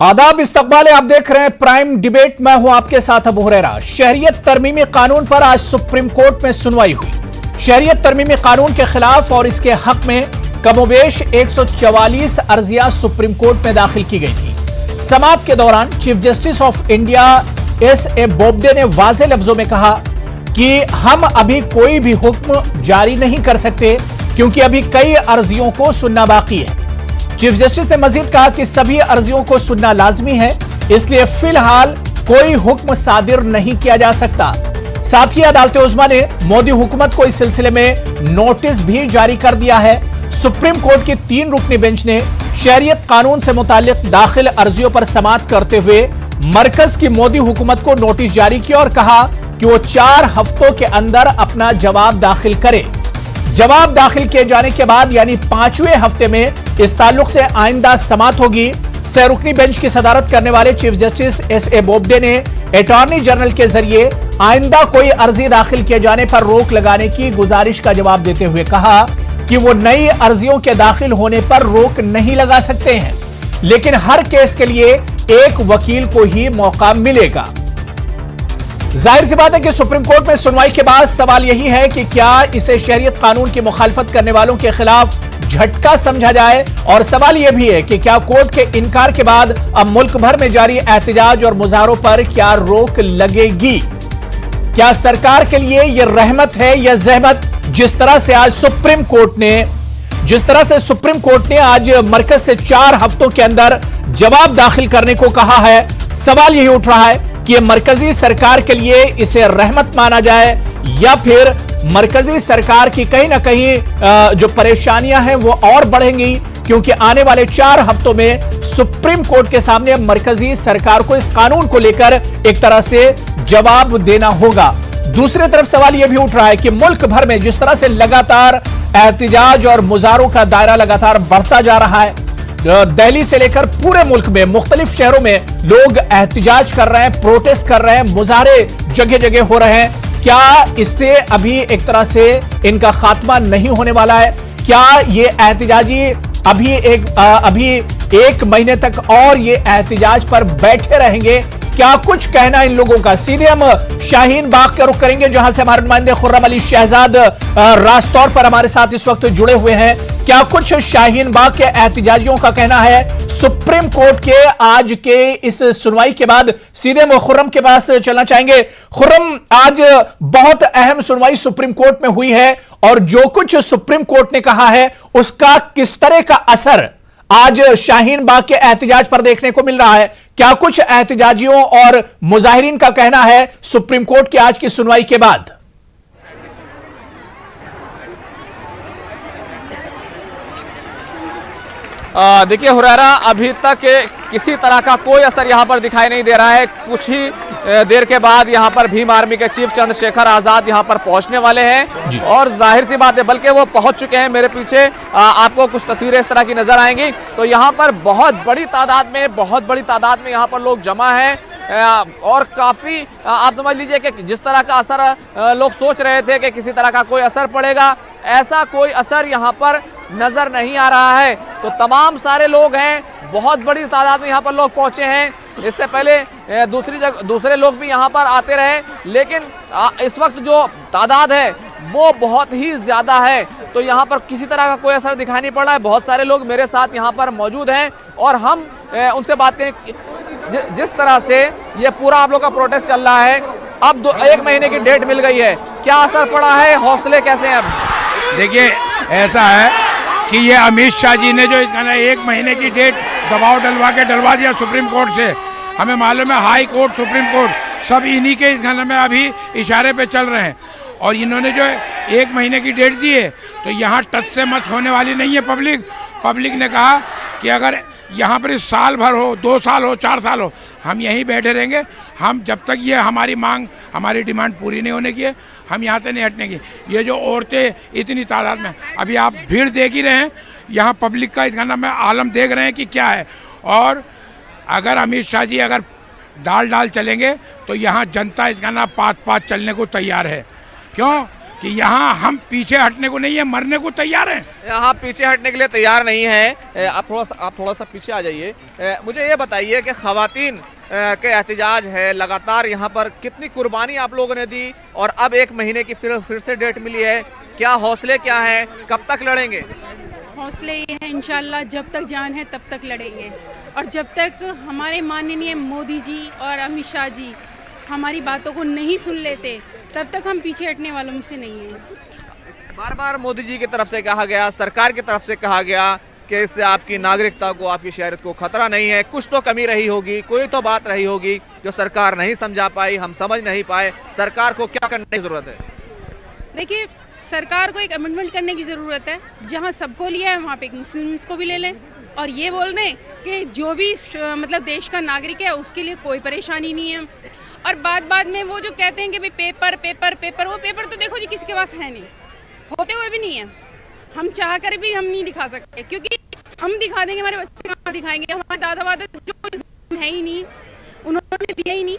आदाब, इस्तकबाल है। आप देख रहे हैं प्राइम डिबेट। मैं हूं आपके साथ अबू हुरैरा। शहरियत तरमीमी कानून पर आज सुप्रीम कोर्ट में सुनवाई हुई। शहरियत तरमीमी कानून के खिलाफ और इसके हक में कमोबेश 144 अर्जियां सुप्रीम कोर्ट में दाखिल की गई थी। समाअत के दौरान chief justice of India एस.ए. Bobde ने वाज़े लफ्जों में कहा कि हम अभी कोई भी हुक्म जारी नहीं कर सकते क्योंकि अभी कई अर्जियों को सुनना बाकी है। चीफ जस्टिस ने मजीद कहा कि सभी अर्जियों को सुनना लाजमी है, इसलिए फिलहाल कोई हुक्म सादिर नहीं किया जा सकता। साथ ही अदालत उज़्मा ने मोदी हुकूमत को इस सिलसिले में नोटिस भी जारी कर दिया है। सुप्रीम कोर्ट की 3 रुकनी बेंच ने शहरियत कानून से मुताल्लिक दाखिल अर्जियों पर समाअत करते हुए मरकज की मोदी हुकूमत को नोटिस जारी किया और कहा कि वो 4 हफ्तों के अंदर अपना जवाब दाखिल करे। जवाब दाखिल किए जाने के बाद यानी 5वें हफ्ते में इस ताल्लुक से आइंदा समाअत होगी। सहरुकनी बेंच की सदारत करने वाले चीफ जस्टिस एस.ए. बोबडे ने अटॉर्नी जनरल के जरिए आइंदा कोई अर्जी दाखिल किए जाने पर रोक लगाने की गुजारिश का जवाब देते हुए कहा कि वो नई अर्जियों के दाखिल होने पर रोक नहीं लगा सकते हैं, लेकिन हर केस के लिए एक वकील को ही मौका मिलेगा। जाहिर सी बात है कि सुप्रीम कोर्ट में सुनवाई के बाद सवाल यही है कि क्या इसे शहरियत कानून की मुखालफत करने वालों के खिलाफ झटका समझा जाए, और सवाल यह भी है कि क्या कोर्ट के इनकार के बाद अब मुल्क भर में जारी एहतजाज और मुजाहरों पर क्या रोक लगेगी। क्या सरकार के लिए यह रहमत है या ज़हमत, जिस तरह से सुप्रीम कोर्ट ने आज मरकज से 4 हफ्तों के अंदर जवाब दाखिल करने को कहा है। सवाल यही उठ रहा है कि मरकजी सरकार के लिए इसे रहमत माना जाए या फिर मरकजी सरकार की कहीं ना कहीं जो परेशानियां हैं वो और बढ़ेंगी, क्योंकि आने वाले 4 हफ्तों में सुप्रीम कोर्ट के सामने मरकजी सरकार को इस कानून को लेकर एक तरह से जवाब देना होगा। दूसरी तरफ सवाल यह भी उठ रहा है कि मुल्क भर में जिस तरह से लगातार एहतजाज और मुजाहरों का दायरा लगातार बढ़ता जा रहा है, दिल्ली से लेकर पूरे मुल्क में मुख्तलिफ शहरों में लोग एहतजाज कर रहे हैं, प्रोटेस्ट कर रहे हैं, मुजाहरे जगह जगह हो रहे हैं। क्या इससे अभी एक तरह से इनका खात्मा नहीं होने वाला है? क्या ये एहतजाजी अभी एक महीने तक और ये एहतजाज पर बैठे रहेंगे? क्या कुछ कहना इन लोगों का? सीधे हम शाहीन बाग का रुख करेंगे, जहां से हमारे नुमाइंदे खुर्रम अली शहजाद राज तौर पर हमारे साथ इस वक्त जुड़े हुए हैं। क्या कुछ शाहीन बाग के एहतजाजियों का कहना है सुप्रीम कोर्ट के आज के इस सुनवाई के बाद? सीधे हम खुर्रम के पास चलना चाहेंगे। खुर्रम, आज बहुत अहम सुनवाई सुप्रीम कोर्ट में हुई है और जो कुछ सुप्रीम कोर्ट ने कहा है उसका किस तरह का असर आज शाहीन बाग के एहतजाज पर देखने को मिल रहा है? क्या कुछ एहतजाजियों और मुजाहिरीन का कहना है सुप्रीम कोर्ट की आज की सुनवाई के बाद? देखिए हुरैरा, अभी तक किसी तरह का कोई असर यहां पर दिखाई नहीं दे रहा है। कुछ ही देर के बाद यहां पर भीम आर्मी के चीफ चंद्रशेखर आजाद यहां पर पहुंचने वाले हैं और जाहिर सी बात है, बल्कि वो पहुंच चुके हैं। मेरे पीछे आपको कुछ तस्वीरें इस तरह की नजर आएंगी। तो यहां पर बहुत बड़ी तादाद में यहां पर लोग जमा हैं और काफी आप समझ लीजिए कि जिस तरह का असर लोग सोच रहे थे कि किसी तरह का कोई असर पड़ेगा, ऐसा कोई असर यहाँ पर नजर नहीं आ रहा है। तो तमाम सारे लोग हैं, बहुत बड़ी तादाद में यहाँ पर लोग पहुंचे हैं। इससे पहले दूसरे लोग भी यहाँ पर आते रहे, लेकिन इस वक्त जो तादाद है वो बहुत ही ज्यादा है। तो यहाँ पर किसी तरह का कोई असर दिखाई नहीं पड़ रहा है। बहुत सारे लोग मेरे साथ यहाँ पर मौजूद हैं और हम उनसे बात करें। जिस तरह से ये पूरा आप लोग का प्रोटेस्ट चल रहा है, अब 1 महीने की डेट मिल गई है, क्या असर पड़ा है? हौसले कैसे हैं अब? देखिए, ऐसा है कि ये अमित शाह जी ने जो 1 महीने की डेट दबाव डलवा दिया सुप्रीम कोर्ट से। हमें मालूम है हाई कोर्ट, सुप्रीम कोर्ट सब इन्हीं के इस में अभी इशारे पे चल रहे हैं और इन्होंने जो 1 महीने की डेट दी है, तो यहाँ टच से मत होने वाली नहीं है पब्लिक ने कहा कि अगर यहाँ पर साल भर हो, 2 साल हो, 4 साल हो, हम यहीं बैठे रहेंगे। हम जब तक ये हमारी मांग, हमारी डिमांड पूरी नहीं होने की है, हम यहाँ से नहीं हटने की। ये जो औरतें इतनी तादाद में, अभी आप भीड़ देख ही रहे हैं, यहाँ पब्लिक का इसका नाम आलम देख रहे हैं कि क्या है। और अगर अमित शाह जी अगर डाल चलेंगे तो यहाँ जनता इसका नाम पात चलने को तैयार है। क्यों? कि यहाँ हम पीछे हटने को नहीं है, मरने को तैयार हैं। यहाँ पीछे हटने के लिए तैयार नहीं है। आप थोड़ा सा पीछे आ जाइए। मुझे ये बताइए कि खवातीन के एहतजाज है लगातार, यहाँ पर कितनी कुर्बानी आप लोगों ने दी और अब 1 महीने की फिर से डेट मिली है, क्या हौसले क्या हैं, कब तक लड़ेंगे? हौसले ये हैं इंशाल्लाह जब तक जान है तब तक लड़ेंगे, और जब तक हमारे माननीय मोदी जी और अमित शाह जी हमारी बातों को नहीं सुन लेते तब तक हम पीछे हटने वालों में से नहीं हैं। बार बार मोदी जी की तरफ से कहा गया, सरकार की तरफ से कहा गया कि इससे आपकी नागरिकता को, आपकी शहरियत को खतरा नहीं है। कुछ तो कमी रही होगी, कोई तो बात रही होगी जो सरकार नहीं समझा पाई, हम समझ नहीं पाए। सरकार को क्या करने की जरूरत है? देखिए, सरकार को एक अमेंडमेंट करने की ज़रूरत है। जहां सबको लिया है वहां पे एक मुस्लिम्स को भी ले लें और ये बोल दें कि जो भी मतलब देश का नागरिक है उसके लिए कोई परेशानी नहीं है। और बाद में वो जो कहते हैं कि भाई पेपर पेपर पेपर, वो पेपर तो देखो जी किसी के पास है नहीं, होते हुए भी नहीं है। हम चाह कर भी हम नहीं दिखा सकते, क्योंकि हम दिखा देंगे हमारे बच्चे कहाँ दिखाएंगे? हमारे दादा वादा जो है ही नहीं, उन्होंने दिया ही नहीं,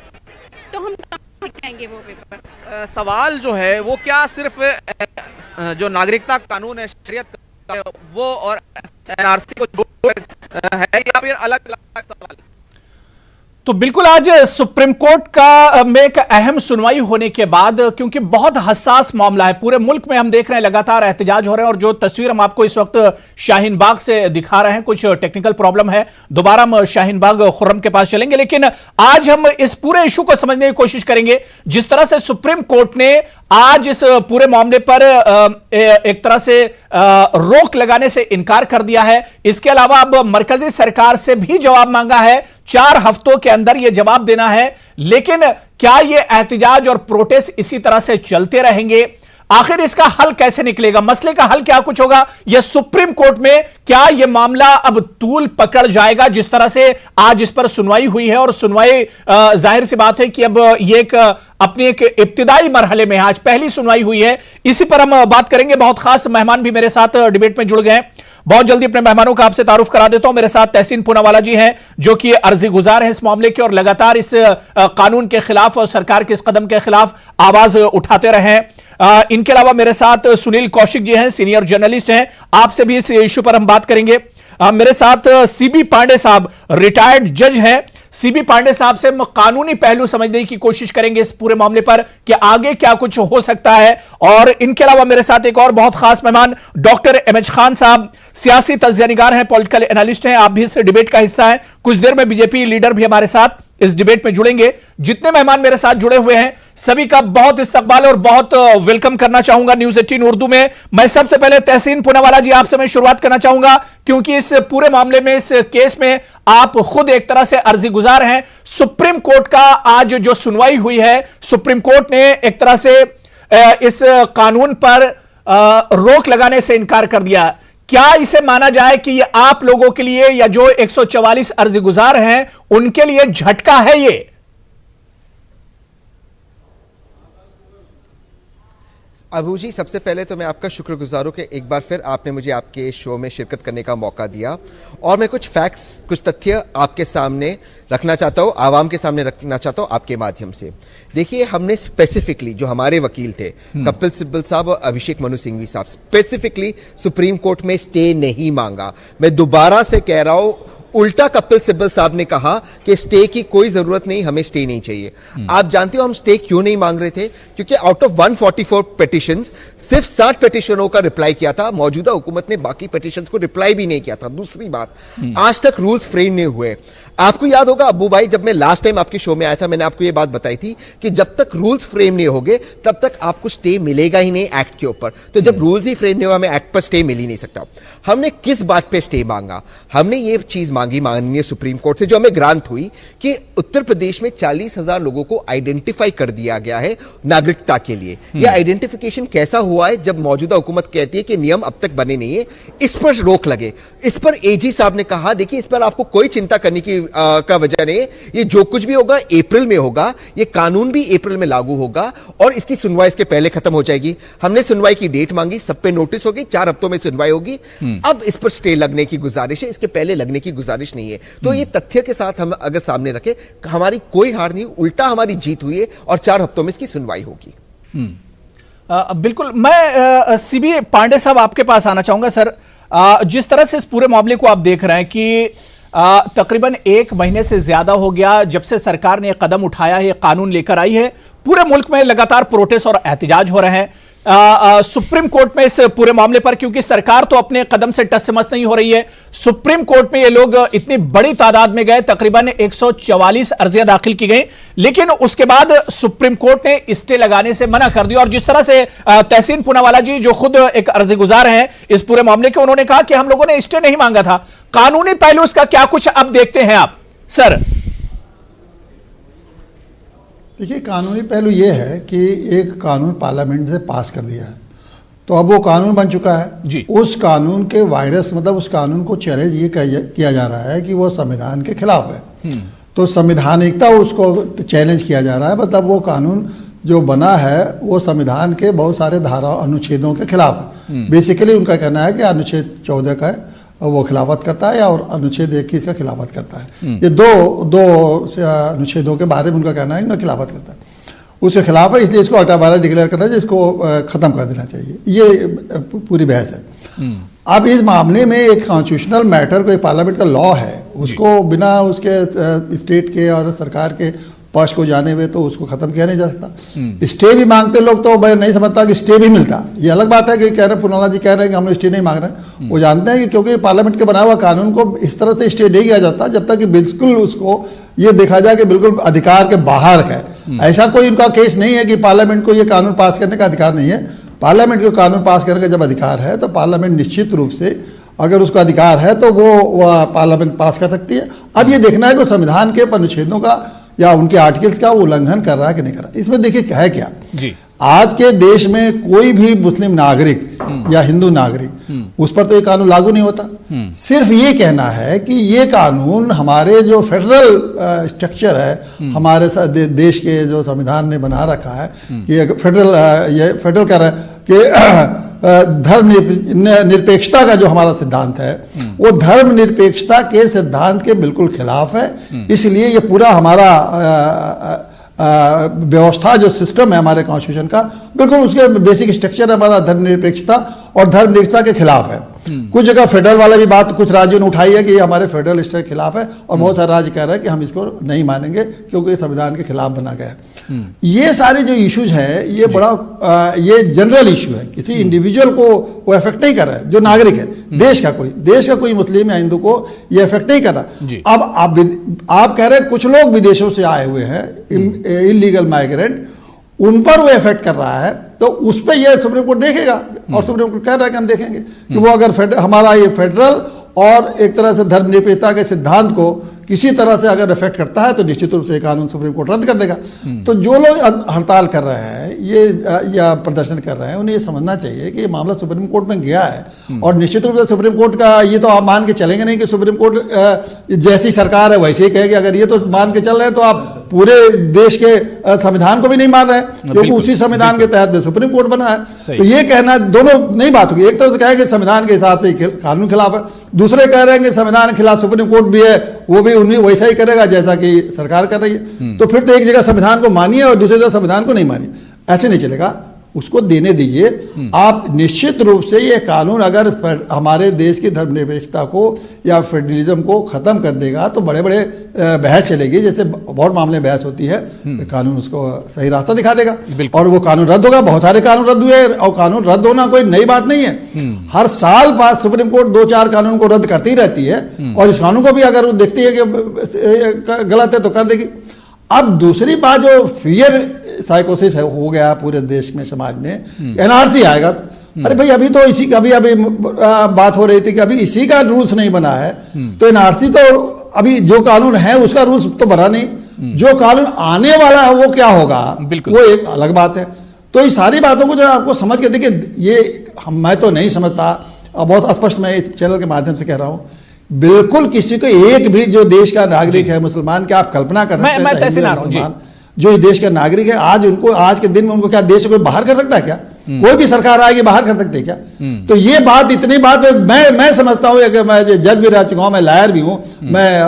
तो हम कहाँ दिखाएंगे वो पेपर? सवाल जो है वो क्या सिर्फ जो नागरिकता कानून है, शरीयत का, वो और एनआरसी को है या फिर अलग अलग सवाल? तो बिल्कुल आज सुप्रीम कोर्ट का में एक अहम सुनवाई होने के बाद, क्योंकि बहुत हसास मामला है, पूरे मुल्क में हम देख रहे हैं लगातार एहतजाज हो रहे हैं। और जो तस्वीर हम आपको इस वक्त शाहीन बाग से दिखा रहे हैं, कुछ टेक्निकल प्रॉब्लम है, दोबारा हम शाहीन बाग खुर्रम के पास चलेंगे, लेकिन आज हम इस पूरे इशू को समझने की कोशिश करेंगे। जिस तरह से सुप्रीम कोर्ट ने आज इस पूरे मामले पर एक तरह से रोक लगाने से इनकार कर दिया है, इसके अलावा अब मरकजी सरकार से भी जवाब मांगा है, 4 हफ्तों के अंदर यह जवाब देना है। लेकिन क्या यह एहतजाज और प्रोटेस्ट इसी तरह से चलते रहेंगे? आखिर इसका हल कैसे निकलेगा? मसले का हल क्या कुछ होगा? यह सुप्रीम कोर्ट में क्या यह मामला अब तूल पकड़ जाएगा? जिस तरह से आज इस पर सुनवाई हुई है, और सुनवाई जाहिर सी बात है कि अब यह एक अपने एक इब्तिदाई मरहले में आज पहली सुनवाई हुई है, इसी पर हम बात करेंगे। बहुत खास मेहमान भी मेरे साथ डिबेट में जुड़ गए हैं। बहुत जल्दी अपने मेहमानों का आपसे तारुफ करा देता हूं। मेरे साथ तहसीन पूनावाला जी हैं, जो कि अर्जी गुजार हैं इस मामले के और लगातार इस कानून के खिलाफ और सरकार के इस कदम के खिलाफ आवाज उठाते रहे हैं। इनके अलावा मेरे साथ सुनील कौशिक जी हैं, सीनियर जर्नलिस्ट हैं, आपसे भी इस इशू पर हम बात करेंगे। मेरे साथ सीबी पांडे साहब रिटायर्ड जज हैं। सीबी पांडे साहब से हम कानूनी पहलू समझने की कोशिश करेंगे इस पूरे मामले पर कि आगे क्या कुछ हो सकता है। और इनके अलावा मेरे साथ एक और बहुत खास मेहमान डॉक्टर एमएच खान साहब, सियासी तज्ज़ियानिगार हैं, पॉलिटिकल एनालिस्ट हैं, आप भी इस डिबेट का हिस्सा हैं। कुछ देर में बीजेपी लीडर भी हमारे साथ इस डिबेट में जुड़ेंगे। जितने मेहमान मेरे साथ जुड़े हुए हैं सभी का बहुत इस्तकबाल और बहुत वेलकम करना चाहूंगा न्यूज़ 18 उर्दू में। मैं सबसे पहले तहसीन पूनावाला जी आपसे मैं शुरुआत करना चाहूंगा, क्योंकि इस पूरे मामले में, इस केस में आप खुद एक तरह से अर्जी गुजार हैं। सुप्रीम कोर्ट का आज जो सुनवाई हुई है, सुप्रीम कोर्ट ने एक तरह से इस कानून पर रोक लगाने से इनकार कर दिया। क्या इसे माना जाए कि ये आप लोगों के लिए या जो 144 अर्जी गुजार हैं उनके लिए झटका है ये? अबू जी, सबसे पहले तो मैं आपका शुक्रगुजार हूं कि एक बार फिर आपने मुझे आपके शो में शिरकत करने का मौका दिया, और मैं कुछ फैक्ट्स, कुछ तथ्य आपके सामने रखना चाहता हूं, आवाम के सामने रखना चाहता हूं आपके माध्यम से। देखिए, हमने स्पेसिफिकली जो हमारे वकील थे कपिल सिब्बल साहब और अभिषेक मनु सिंघवी साहब, स्पेसिफिकली सुप्रीम कोर्ट में स्टे नहीं मांगा। मैं दोबारा से कह रहा हूं, उल्टा कपिल सिब्बल साहब ने कहा कि स्टे की कोई जरूरत नहीं, हमें स्टे नहीं चाहिए। आप जानते हो हम स्टे क्यों नहीं मांग रहे थे? क्योंकि आउट ऑफ 144 पिटिशंस सिर्फ 60 पिटिशनों का रिप्लाई किया था। मौजूदा हुकूमत ने बाकी पिटिशंस को रिप्लाई भी नहीं किया था। दूसरी बात, आज तक रूल्स फ्रेम नहीं हुए। आपको याद होगा अब्बू भाई, जब मैं लास्ट टाइम आपके शो में आया था, मैंने आपको यह बात बताई थी कि जब तक रूल्स फ्रेम नहीं होंगे तब तक आपको स्टे मिलेगा ही नहीं एक्ट के ऊपर। तो जब रूल्स ही फ्रेम नहीं हुआ, हमें एक्ट पर स्टे मिल ही नहीं सकता। हमने किस बात पे स्टे मांगा? हमने ये चीज मांगी माननीय सुप्रीम कोर्ट से, जो हमें ग्रांट हुई, कि उत्तर प्रदेश में 40,000 लोगों को आइडेंटिफाई कर दिया गया है नागरिकता के लिए। यह आइडेंटिफिकेशन कैसा हुआ है? जब मौजूदा हुकूमत कहती है कि नियम अब तक बने नहीं है, इस पर रोक लगे। इस पर एजी साहब ने कहा, देखिए इस पर आपको कोई चिंता करने की का वजह नहीं है, ये जो कुछ भी होगा अप्रैल में होगा, ये कानून भी अप्रैल में लागू होगा और इसकी सुनवाई इसके पहले खत्म हो जाएगी। हमने सुनवाई की डेट मांगी, सब पे नोटिस होगी, 4 हफ्तों में सुनवाई होगी। अब इस पर स्टे लगने की गुजारिश है, इसके पहले लगने की गुजारिश नहीं है। तो ये तथ्य के साथ हम अगर सामने रखें, हमारी कोई हार नहीं, उल्टा हमारी जीत हुई है और 4 हफ्तों में इसकी सुनवाई होगी। बिल्कुल। मैं सीबी पांडे साहब आपके पास आना चाहूंगा सर। जिस तरह से इस पूरे मामले को आप देख रहे हैं कि तकरीबन 1 महीने से ज्यादा हो गया जब से सरकार ने कदम उठाया है, कानून लेकर आई है, पूरे मुल्क में लगातार प्रोटेस्ट और एहतजाज हो रहे हैं सुप्रीम कोर्ट में इस पूरे मामले पर, क्योंकि सरकार तो अपने कदम से टस से मस नहीं हो रही है। सुप्रीम कोर्ट में ये लोग इतनी बड़ी तादाद में गए, तकरीबन 144 अर्जियां दाखिल की गई, लेकिन उसके बाद सुप्रीम कोर्ट ने स्टे लगाने से मना कर दिया। और जिस तरह से तहसीन पूनावाला जी जो खुद एक अर्जी गुजार हैं इस पूरे मामले के, उन्होंने कहा कि हम लोगों ने स्टे नहीं मांगा था। कानूनी पहलू इसका क्या कुछ अब देखते हैं आप सर? देखिए, कानूनी पहलू ये है कि एक कानून पार्लियामेंट से पास कर दिया है तो अब वो कानून बन चुका है जी। उस कानून के वायरस मतलब उस कानून को चैलेंज ये किया जा रहा है कि वो संविधान के खिलाफ है। तो संवैधानिकता उसको चैलेंज किया जा रहा है, मतलब वो कानून जो बना है वो संविधान के बहुत सारे धारा अनुच्छेदों के खिलाफ है। बेसिकली उनका कहना है कि अनुच्छेद 14 का वो खिलाफत करता है और अनुच्छेद 21 का खिलाफत करता है। ये दो अनुच्छेदों के बारे में उनका कहना है, इनका खिलाफत करता है, उसके खिलाफ है, इसलिए इसको अल्ट्रा डिक्लेयर करना चाहिए, इसको ख़त्म कर देना चाहिए। ये पूरी बहस है। अब इस मामले में एक कॉन्स्टिट्यूशनल मैटर को, एक पार्लियामेंट का लॉ है, उसको बिना उसके स्टेट के और सरकार के पक्ष को जाने हुए तो उसको खत्म किया नहीं जा सकता। स्टे भी मांगते लोग तो मैं नहीं समझता कि स्टे भी मिलता। ये अलग बात है कि कह रहे पूनावाला जी कह रहे हैं कि हम लोग स्टे नहीं मांग रहे हैं। वो जानते हैं कि क्योंकि पार्लियामेंट के बना हुआ कानून को इस तरह से स्टे नहीं किया जाता जब तक कि बिल्कुल उसको ये देखा जाए कि बिल्कुल अधिकार के बाहर है। ऐसा कोई उनका केस नहीं है कि पार्लियामेंट को ये कानून पास करने का अधिकार नहीं है। पार्लियामेंट को कानून पास करने का जब अधिकार है तो पार्लियामेंट निश्चित रूप से अगर उसका अधिकार है तो वो पार्लियामेंट पास कर सकती है। अब ये देखना है कि संविधान के अनुच्छेदों का या उनके आर्टिकल्स का वो उल्लंघन कर रहा है कि नहीं कर रहा। इसमें देखिए है क्या जी, आज के देश में कोई भी मुस्लिम नागरिक या हिंदू नागरिक उस पर तो ये कानून लागू नहीं होता। सिर्फ ये कहना है कि ये कानून हमारे जो फेडरल स्ट्रक्चर है, हमारे देश के जो संविधान ने बना रखा है कि फेडरल कर रहा है कि धर्म निरपेक्षता का जो हमारा सिद्धांत है वो धर्म निरपेक्षता के सिद्धांत के बिल्कुल खिलाफ है। इसलिए ये पूरा हमारा व्यवस्था जो सिस्टम है हमारे कॉन्स्टिट्यूशन का, बिल्कुल उसके बेसिक स्ट्रक्चर हमारा धर्मनिरपेक्षता और धर्मनिरपेक्षता के खिलाफ है। कुछ जगह फेडरल वाला भी बात कुछ राज्यों ने उठाई है कि ये हमारे फेडरल स्ट्रक्चर के खिलाफ है और बहुत सारे राज्य कह रहे हैं कि हम इसको नहीं मानेंगे क्योंकि संविधान के खिलाफ बना गया है। ये सारे जो इश्यूज हैं ये बड़ा ये जनरल इशू है, किसी इंडिविजुअल को वो इफेक्ट नहीं कर रहा है। जो नागरिक है देश का कोई मुस्लिम या हिंदू को ये इफेक्ट नहीं कर रहा। अब आप कह रहे हैं कुछ लोग विदेशों से आए हुए हैं इलीगल माइग्रेंट, उन पर वो इफेक्ट कर रहा है तो उस पर ये सुप्रीम कोर्ट देखेगा और सुप्रीम कोर्ट कह रहा है कि हम देखेंगे कि वो अगर हमारा ये फेडरल और एक तरह से धर्मनिरपेक्षता के सिद्धांत को किसी तरह से अगर इफेक्ट करता है तो निश्चित रूप से कानून सुप्रीम कोर्ट रद्द कर देगा। तो जो लोग हड़ताल कर रहे हैं ये या प्रदर्शन कर रहे हैं उन्हें ये समझना चाहिए कि ये मामला सुप्रीम कोर्ट में गया है और निश्चित रूप से सुप्रीम कोर्ट का ये तो आप मान के चलेंगे नहीं कि सुप्रीम कोर्ट जैसी सरकार है वैसे ही कहेगी। अगर ये तो मान के चल रहे हैं तो आप पूरे देश के संविधान को भी नहीं मान रहे हैं क्योंकि उसी संविधान के तहत में सुप्रीम कोर्ट बना है। तो ये कहना दोनों नहीं बात होगी। एक तरफ से कहेंगे संविधान के हिसाब से कानून खिलाफ है, दूसरे कह रहे हैं कि संविधान के खिलाफ सुप्रीम कोर्ट भी है, वो भी उन्हें वैसा ही करेगा जैसा कि सरकार कर रही है। तो फिर तो एक जगह संविधान को मानिए और दूसरी जगह संविधान को नहीं मानिए, ऐसे नहीं चलेगा। उसको देने दीजिए। आप निश्चित रूप से ये कानून अगर हमारे देश की धर्मनिरपेक्षता को या फेडरलिज्म को खत्म कर देगा तो बड़े बड़े बहस चलेगी, जैसे बहुत मामले में बहस होती है। कानून उसको सही रास्ता दिखा देगा और वो कानून रद्द होगा। बहुत सारे कानून रद्द हुए और कानून रद्द होना कोई नई बात नहीं है। हर साल बाद सुप्रीम कोर्ट 2-4 कानून को रद्द करती रहती है और इस कानून को भी अगर वो देखती है कि गलत है तो कर देगी। अब दूसरी बात जो फियर साइकोसिस हो गया पूरे देश में समाज में, एनआरसी आएगा। अरे भाई अभी तो इसी का अभी बात हो रही थी कि अभी इसी का रूल्स नहीं बना है तो एनआरसी तो अभी जो कानून है उसका रूल्स तो बना नहीं, जो कानून आने वाला है वो क्या होगा वो एक अलग बात है। तो ये सारी बातों को जरा आपको समझ के देखिए, ये मैं तो नहीं समझता और बहुत स्पष्ट मैं इस चैनल के माध्यम से कह रहा हूँ, बिल्कुल किसी को एक भी जो देश का नागरिक है मुसलमान की आप कल्पना कर सकते हैं जो इस देश का नागरिक है आज उनको आज के दिन में उनको क्या देश से कोई बाहर कर सकता है क्या? कोई भी सरकार आएगी बाहर कर सकते है क्या? तो ये बात इतनी बात मैं समझता हूँ कि मैं जज भी रह चुका हूँ, मैं लायर भी हूँ, मैं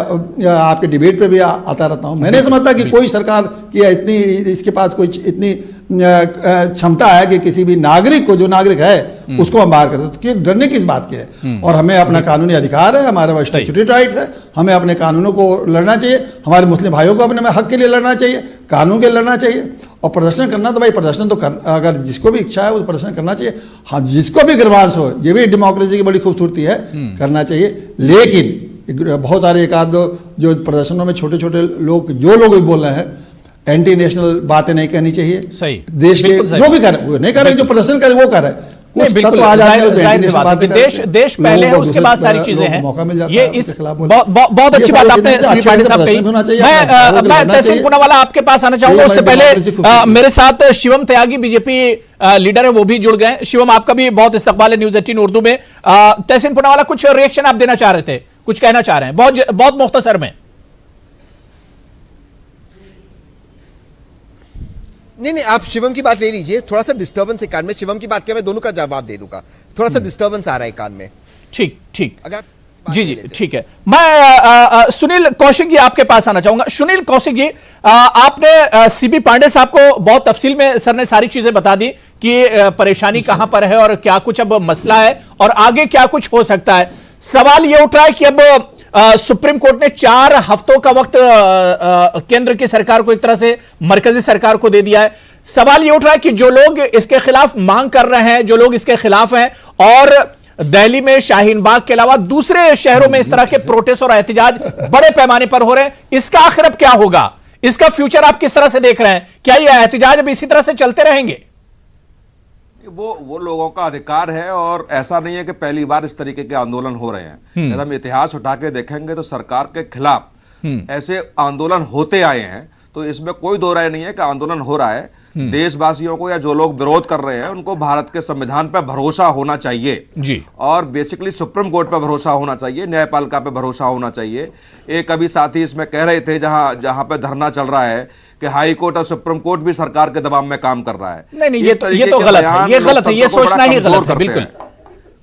आपके डिबेट पे भी आता रहता हूँ। मैं नहीं समझता कि कोई सरकार की इतनी इसके पास कोई इतनी क्षमता है कि किसी भी नागरिक को, जो नागरिक है उसको हम बाहर कर सकते, क्योंकि डरने की इस बात की है। और हमें अपना कानूनी अधिकार है, हमारे स्टैट्यूटरी राइट्स है, हमें अपने कानूनों को लड़ना चाहिए, हमारे मुस्लिम भाइयों को अपने हक के लिए लड़ना चाहिए, कानून के लिए लड़ना चाहिए। और प्रदर्शन करना तो भाई प्रदर्शन तो अगर जिसको भी इच्छा है वो प्रदर्शन करना चाहिए। हाँ, जिसको भी गर्वांश हो, ये भी डेमोक्रेसी की बड़ी खूबसूरती है, करना चाहिए। लेकिन बहुत सारे एक आध जो प्रदर्शनों में छोटे छोटे लोग, जो लोग भी बोल रहे हैं, एंटी नेशनल बातें नहीं कहनी चाहिए। सही, देश के जो भी कर वो नहीं कर रहे, जो प्रदर्शन करे वो कर रहे। देश पहले है, उसके बाद सारी चीजें हैं। ये इस बहुत अच्छी बात आपने सीबी पांडे साहब कही। मैं तहसीन पूनावाला आपके पास आना चाहूंगा, उससे पहले मेरे साथ शिवम त्यागी बीजेपी लीडर है, वो भी जुड़ गए। शिवम, आपका भी बहुत इस्तकबाल है न्यूज़ 18 उर्दू में। तहसीन पूनावाला, कुछ रिएक्शन आप देना चाह रहे थे, कुछ कहना चाह रहे हैं, बहुत मुख्तसर में। नहीं, आप शिवम की बात ले लीजिए। थोड़ा सा डिस्टर्बेंस है कान में, शिवम की बात के मैं दोनों का जवाब दे दूंगा। थोड़ा सा डिस्टर्बेंस आ रहा है कान में। ठीक, अगर जी ठीक है। मैं सुनील कौशिक जी आपके पास आना चाहूंगा। सुनील कौशिक जी, आपने सीबी पांडे साहब को बहुत तफसील में सर ने सारी चीजें बता दी कि परेशानी कहां पर है और क्या कुछ अब मसला है और आगे क्या कुछ हो सकता है। सवाल यह उठ रहा है कि अब सुप्रीम कोर्ट ने 4 हफ्तों का वक्त केंद्र की सरकार को, एक तरह से मरकजी सरकार को दे दिया है। सवाल यह उठ रहा है कि जो लोग इसके खिलाफ मांग कर रहे हैं, जो लोग इसके खिलाफ हैं, और दिल्ली में शाहीन बाग के अलावा दूसरे शहरों में इस तरह के प्रोटेस्ट और एहतजाज बड़े पैमाने पर हो रहे हैं, इसका आखिर अब क्या होगा? इसका फ्यूचर आप किस तरह से देख रहे हैं? क्या ये एहतजाज अब इसी तरह से चलते रहेंगे? वो लोगों का अधिकार है, और ऐसा नहीं है कि पहली बार इस तरीके के आंदोलन हो रहे हैं। यदि हम इतिहास उठा के देखेंगे तो सरकार के खिलाफ ऐसे आंदोलन होते आए हैं, तो इसमें कोई दो राय नहीं है कि आंदोलन हो रहा है। देशवासियों को या जो लोग विरोध कर रहे हैं उनको भारत के संविधान पर भरोसा होना चाहिए जी, और बेसिकली सुप्रीम कोर्ट पर भरोसा होना चाहिए, न्यायपालिका पर भरोसा होना चाहिए। एक अभी साथी इसमें कह रहे थे, जहां पे धरना चल रहा है, कि हाई कोर्ट और सुप्रीम कोर्ट भी सरकार के दबाव में काम कर रहा है। नहीं, ये तो गलत है, ये गलत है, ये सोचना ही गलत है,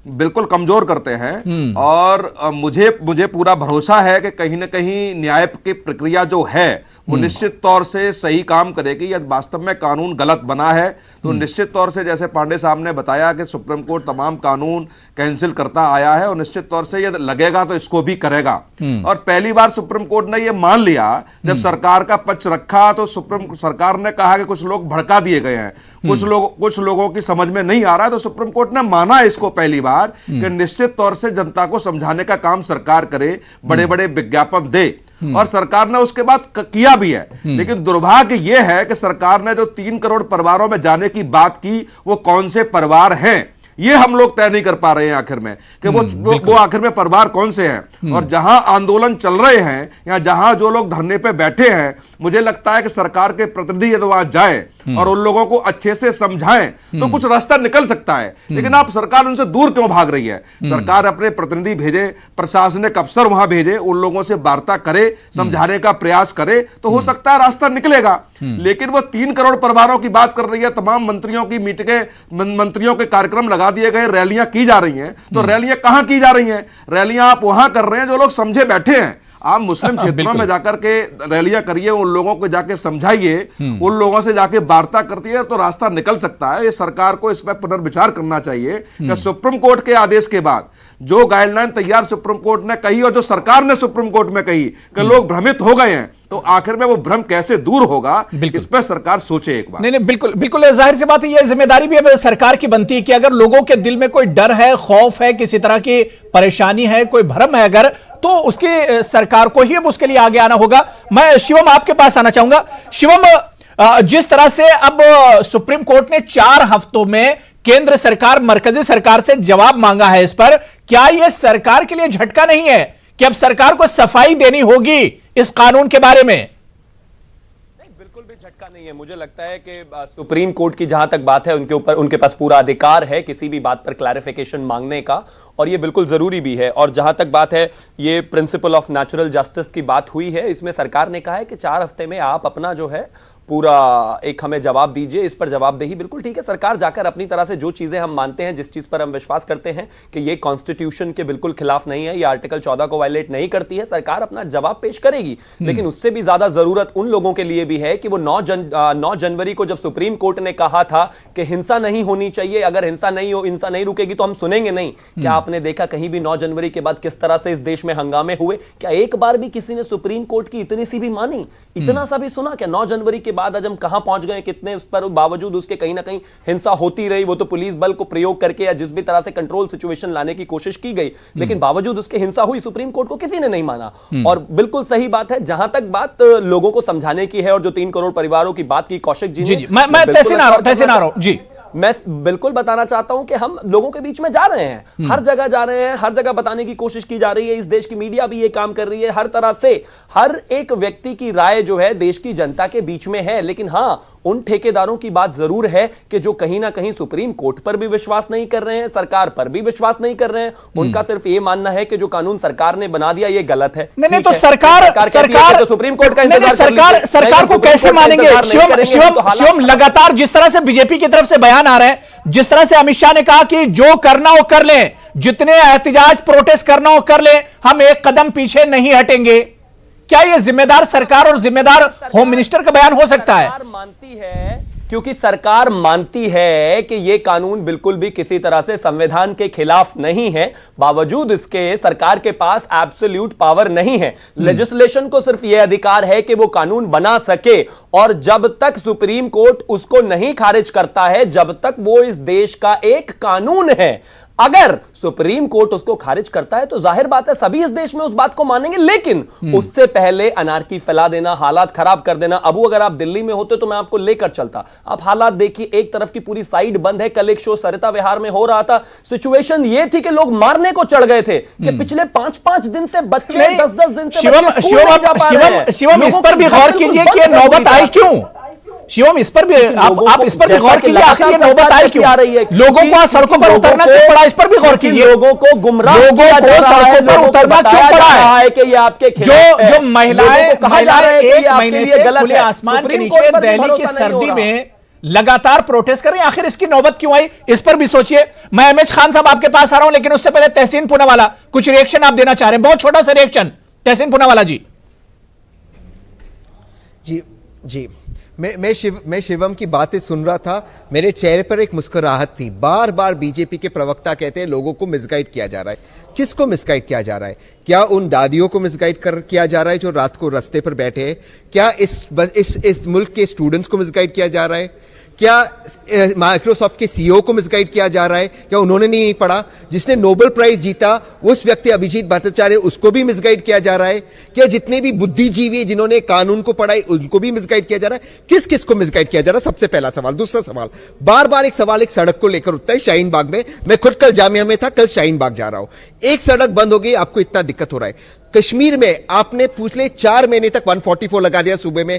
बिल्कुल कमजोर करते हैं। और मुझे पूरा भरोसा है कि कहीं ना कहीं न्याय की प्रक्रिया जो है वो निश्चित तौर से सही काम करेगी। यदि वास्तव में कानून गलत बना है तो निश्चित तौर से, जैसे पांडे साहब ने बताया, कि सुप्रीम कोर्ट तमाम कानून कैंसिल करता आया है और निश्चित तौर से यदि लगेगा तो इसको भी करेगा। और पहली बार सुप्रीम कोर्ट ने यह मान लिया, जब सरकार का पक्ष रखा तो सरकार ने कहा कि कुछ लोग भड़का दिए गए हैं, कुछ लोगों की समझ में नहीं आ रहा है, तो सुप्रीम कोर्ट ने माना इसको पहली बार कि निश्चित तौर से जनता को समझाने का काम सरकार करे, बड़े बड़े विज्ञापन दे, और सरकार ने उसके बाद किया भी है। लेकिन दुर्भाग्य यह है कि सरकार ने जो 3 करोड़ परिवारों में जाने की बात की, वो कौन से परिवार हैं ये हम लोग तय नहीं कर पा रहे हैं आखिर में, कि वो आखिर में परिवार कौन से हैं। और जहां आंदोलन चल रहे हैं या जहां जो लोग धरने पे बैठे हैं, मुझे लगता है कि सरकार के प्रतिनिधि यदि वहां जाए और उन लोगों को अच्छे से समझाएं तो कुछ रास्ता निकल सकता है। लेकिन आप सरकार उनसे दूर क्यों भाग रही है? सरकार अपने प्रतिनिधि भेजे, प्रशासनिक अफसर वहां भेजे, उन लोगों से वार्ता करे, समझाने का प्रयास करे, तो हो सकता है रास्ता निकलेगा। लेकिन वो 3 करोड़ परिवारों की बात कर रही है, तमाम मंत्रियों की मीटिंगें, मंत्रियों के कार्यक्रम लगा दिए गए, रैलियां की जा रही हैं, तो रैलियां कहां की जा रही हैं? रैलियां आप वहां कर रहे हैं जो लोग समझे बैठे हैं। आप मुस्लिम क्षेत्रों में जाकर के रैलियां करिए, उन लोगों को जाके समझाइए, उन लोगों से जाके वार्ता करती है, तो रास्ता निकल सकता है। ये सरकार को इस पर पुनर्विचार करना चाहिए कि सुप्रीम कोर्ट के आदेश के बाद जो गाइडलाइन तैयार सुप्रीम कोर्ट ने कही और जो सरकार ने सुप्रीम कोर्ट में कही कि लोग भ्रमित हो गए हैं, तो आखिर में वो भ्रम कैसे दूर होगा, इस पर सरकार सोचे एक बार। नहीं, बिल्कुल जाहिर सी बात है, ये जिम्मेदारी भी अब सरकार की बनती है कि अगर लोगों के दिल में कोई डर है, खौफ है, किसी तरह की परेशानी है, कोई भ्रम है अगर, तो उसकी सरकार को ही अब उसके लिए आगे आना होगा। मैं शिवम आपके पास आना चाहूंगा। शिवम, जिस तरह से अब सुप्रीम कोर्ट ने 4 हफ्तों में केंद्र सरकार, मरकजी सरकार से जवाब मांगा है इस पर, क्या यह सरकार के लिए झटका नहीं है कि अब सरकार को सफाई देनी होगी इस कानून के बारे में? बिल्कुल भी झटका नहीं है। मुझे लगता है कि सुप्रीम कोर्ट की जहां तक बात है, उनके पास पूरा अधिकार है किसी भी बात पर क्लैरिफिकेशन मांगने का, और ये बिल्कुल जरूरी भी है। और जहां तक बात है, ये प्रिंसिपल ऑफ नेचुरल जस्टिस की बात हुई है, इसमें सरकार ने कहा है कि 4 हफ्ते में आप अपना जो है पूरा एक हमें जवाब दीजिए, इस पर जवाबदेही। बिल्कुल ठीक है, सरकार जाकर अपनी तरह से जो चीजें हम मानते हैं, जिस चीज पर हम विश्वास करते हैं कि ये कॉन्स्टिट्यूशन के बिल्कुल खिलाफ नहीं है, ये आर्टिकल 14 को वायलेट नहीं करती है, सरकार अपना जवाब पेश करेगी। लेकिन उससे भी ज्यादा जरूरत उन लोगों के लिए भी है कि वो 9 जनवरी को जब सुप्रीम कोर्ट ने कहा था कि हिंसा नहीं होनी चाहिए, अगर हिंसा नहीं रुकेगी तो हम सुनेंगे नहीं। क्या आपने देखा कहीं भी 9 जनवरी के बाद किस तरह से इस देश में हंगामे हुए? क्या एक बार भी किसी ने सुप्रीम कोर्ट की इतनी सी भी मानी, इतना सा भी सुना? क्या 9 जनवरी के बाद आज हम कहां पहुंच गए, कितने उस पर बावजूद उसके कहीं ना कहीं हिंसा होती रही, वो तो पुलिस बल को प्रयोग करके या जिस भी तरह से कंट्रोल सिचुएशन लाने की कोशिश की गई, लेकिन बावजूद उसके हिंसा हुई, सुप्रीम कोर्ट को किसी ने नहीं माना। और बिल्कुल सही बात है, जहां तक बात लोगों को समझाने की है और जो 3 करोड़ परिवारों की बात की कौशिक जी ने, मैं तहसीन आ रहा हूं जी। मैं बिल्कुल बताना चाहता हूं कि हम लोगों के बीच में जा रहे हैं, हर जगह जा रहे हैं, हर जगह बताने की कोशिश की जा रही है। इस देश की मीडिया भी ये काम कर रही है, हर तरह से हर एक व्यक्ति की राय जो है देश की जनता के बीच में है। लेकिन हां, उन ठेकेदारों की बात जरूर है कि जो कहीं ना कहीं सुप्रीम कोर्ट पर भी विश्वास नहीं कर रहे हैं, सरकार पर भी विश्वास नहीं कर रहे हैं। उनका सिर्फ ये मानना है कि जो कानून सरकार ने बना दिया ये गलत है। नहीं तो सरकार तो सुप्रीम कोर्ट का सरकार को कैसे मानेंगे? शिवम, लगातार जिस तरह से बीजेपी की तरफ से बयान आ रहे हैं, जिस तरह से अमित शाह ने कहा कि जो करना हो कर ले, जितने एहतिजाज प्रोटेस्ट करना हो कर ले, हम एक कदम पीछे नहीं हटेंगे, क्या यह जिम्मेदार सरकार और जिम्मेदार होम मिनिस्टर का बयान हो सकता है? सरकार मानती है, क्योंकि सरकार मानती है कि यह कानून बिल्कुल भी किसी तरह से संविधान के खिलाफ नहीं है, बावजूद इसके सरकार के पास एब्सोल्यूट पावर नहीं है। लेजिस्लेशन को सिर्फ यह अधिकार है कि वो कानून बना सके, और जब तक सुप्रीम कोर्ट उसको नहीं खारिज करता है, जब तक वो इस देश का एक कानून है। अगर सुप्रीम कोर्ट उसको खारिज करता है तो जाहिर बात है सभी इस देश में उस बात को मानेंगे, लेकिन उससे पहले अनार्की फैला देना, हालात खराब कर देना। अबू, अगर आप दिल्ली में होते तो मैं आपको लेकर चलता। आप हालात देखिए, एक तरफ की पूरी साइड बंद है। कल एक शो सरिता विहार में हो रहा था, सिचुएशन ये थी कि लोग मारने को चढ़ गए थे कि पिछले 5-5 दिन से बच्चे, 10-10 दिन से शिवम, इस पर भी गौर कीजिए कि नौबत आई क्यों? शिवम, इस पर भी आप इस पर भी गौर कीजिए, आखिर ये नौबत आई क्यों? लोगों को सड़कों पर उतरना क्यों पड़ा? इस पर भी गौर कीजिए। लोगों को गुमराह, लोगों को सड़कों पर उतरना क्यों पड़ा है? कि ये आपके जो महिलाएं एक महीने से खुले आसमान के नीचे दिल्ली की सर्दी में लगातार प्रोटेस्ट कर रही हैं, आखिर इसकी नौबत क्यों आई? इस पर भी सोचिए। मैं एमएच खान साहब आपके पास आ रहा हूं, लेकिन उससे पहले तहसीन पूनावाला, कुछ रिएक्शन आप देना चाह रहे हैं, बहुत छोटा सा रिएक्शन। तहसीन पूनावाला जी। जी, मैं शिवम की बातें सुन रहा था, मेरे चेहरे पर एक मुस्कुराहट थी। बार बार बीजेपी के प्रवक्ता कहते हैं लोगों को मिसगाइड किया जा रहा है। किसको मिसगाइड किया जा रहा है? क्या उन दादियों को मिसगाइड किया जा रहा है जो रात को रास्ते पर बैठे हैं? क्या इस मुल्क के स्टूडेंट्स को मिसगाइड किया जा रहा है? क्या माइक्रोसॉफ्ट के सीईओ को मिसगाइड किया जा रहा है? क्या उन्होंने नहीं पढ़ा? जिसने नोबेल प्राइज जीता उस व्यक्ति अभिजीत भट्टाचार्य, उसको भी मिसगाइड किया जा रहा है? क्या जितने भी बुद्धिजीवी जिन्होंने कानून को पढ़ा उनको भी मिसगाइड किया जा रहा है? किस किस को मिसगाइड किया जा रहा है? सबसे पहला सवाल। दूसरा सवाल, बार बार एक सवाल एक सड़क को लेकर उठता है, शाहीन बाग में। मैं खुद कल जामिया में था, कल शाहीन बाग जा रहा हूं। एक सड़क बंद हो गई, आपको इतना दिक्कत हो रहा है। कश्मीर में आपने पिछले 4 महीने तक 144 लगा दिया सूबे में।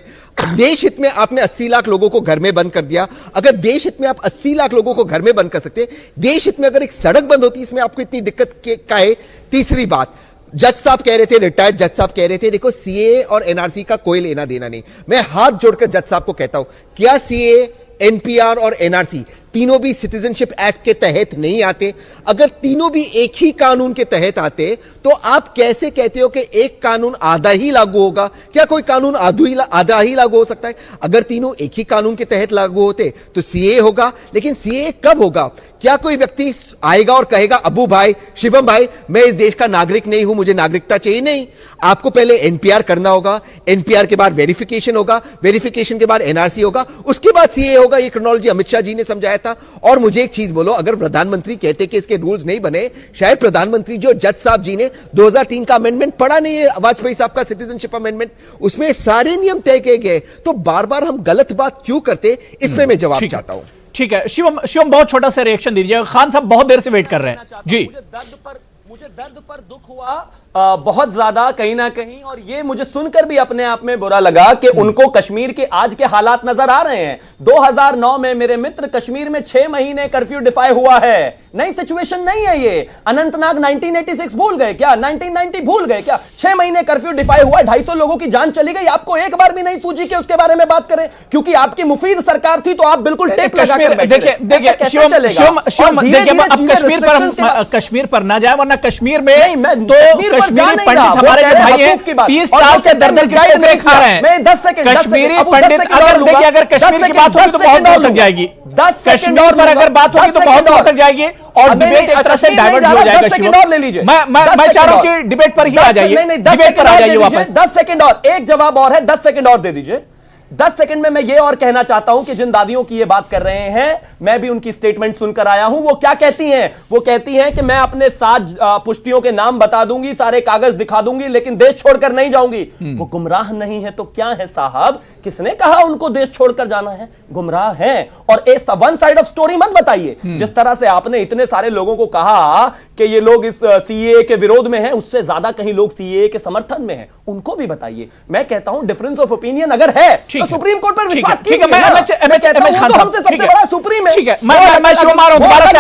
देश हित में आपने 80 लाख लोगों को घर में बंद कर दिया। अगर देश हित में आप 80 लाख लोगों को घर में बंद कर सकते, देश हित में अगर एक सड़क बंद होती, इसमें आपको इतनी दिक्कत का है? तीसरी बात, जज साहब कह रहे थे, रिटायर्ड जज साहब कह रहे थे, देखो सीए और एनआरसी का कोई लेना देना नहीं। मैं हाथ जोड़कर जज साहब को कहता हूं, क्या सीए, एनपीआर और एनआरसी तीनों भी सिटीजनशिप एक्ट के तहत नहीं आते? अगर तीनों भी एक ही कानून के तहत आते तो आप कैसे कहते हो कि एक कानून आधा ही लागू होगा? क्या कोई कानून आधा ही लागू हो सकता है? अगर तीनों एक ही कानून के तहत लागू होते तो सीए होगा, लेकिन सीए कब होगा? क्या कोई व्यक्ति आएगा और कहेगा अबू भाई, शिवम भाई, मैं इस देश का नागरिक नहीं हूं, मुझे नागरिकता चाहिए? नहीं, आपको पहले एनपीआर करना होगा, एनपीआर के बाद वेरिफिकेशन होगा, वेरिफिकेशन के बाद एनआरसी होगा, उसके बाद सीए होगा। ये क्रोनोलॉजी अमित शाह जी ने समझाया था। और मुझे एक चीज बोलो, अगर प्रधानमंत्री कहते कि इसके रूल्स नहीं बने, शायद प्रधानमंत्री जो जज साहब जी ने 2003 का अमेंडमेंट पढ़ा नहीं है, वाजपेयी साहब का सिटीजनशिप अमेंडमेंट, उसमें सारे नियम तय किए गए। तो बार बार हम गलत बात क्यों करते, इस पे मैं जवाब चाहता हूं। ठीक है शिवम, बहुत छोटा सा रिएक्शन दीजिए। खान साहब बहुत देर से वेट कर रहे हैं जी। मुझे दर्द पर दुख हुआ बहुत ज्यादा कहीं ना कहीं, और ये मुझे सुनकर भी अपने आप में बुरा लगा कि उनको कश्मीर के आज के हालात नजर आ रहे हैं। 2009 में मेरे मित्र कश्मीर में 6 महीने कर्फ्यू डिफाई हुआ है। नई सिचुएशन नहीं है ये। अनंतनाग 1986 भूल गए क्या? 1990 भूल गए क्या? 6 महीने कर्फ्यू डिफाई हुआ, 250 लोगों की जान चली गई। आपको एक बार भी नहीं सूझी कि उसके बारे में बात करें? क्योंकि आपकी मुफीद सरकार थी तो आप बिल्कुल टेप लगा कर बैठे। देखिए शिवम, देखिए अब कश्मीर पर ना जाए, वरना कश्मीर में तो कश्मीरी पंडित हमारे जो भाई हैं 30 साल से दर-दर की ठोकरें खा रहे हैं। कश्मीरी पंडित, अगर देखिए अगर कश्मीर की बात होगी तो बहुत दूर तक जाएगी। कश्मीर पर अगर बात होगी तो बहुत दूर तक जाएगी और डिबेट एक तरह से डाइवर्ट हो जाएगा। मैं चाह रहा हूं कि डिबेट पर ही आ जाइए, डिबेट पर आ जाइए वापस। 10 सेकंड और, एक जवाब और है, 10 सेकंड और दे दीजिए। 10 सेकंड में मैं ये और कहना चाहता हूं कि जिन दादियों की ये बात कर रहे हैं, मैं भी उनकी स्टेटमेंट सुनकर आया हूं। वो क्या कहती हैं? वो कहती हैं कि मैं अपने 7 पुश्तियों के नाम बता दूंगी, सारे कागज दिखा दूंगी, लेकिन देश छोड़कर नहीं जाऊंगी। वो गुमराह नहीं है तो क्या है साहब? किसने कहा उनको देश छोड़कर जाना है? गुमराह है। और एक वन साइड ऑफ स्टोरी मत बताइए। जिस तरह से आपने इतने सारे लोगों को कहा कि ये लोग इस सीएए के विरोध में हैं, उससे ज्यादा कहीं लोग सीएए के समर्थन में हैं, उनको भी बताइए। मैं कहता हूं डिफरेंस ऑफ ओपिनियन अगर है तो सुप्रीम कोर्ट पर विश्वास कीजिए। ठीक है, मैं खान साहब सबसे बड़ा सुप्रीम है। ठीक है, मैं शिवम आ रहा हूं, दोबारा से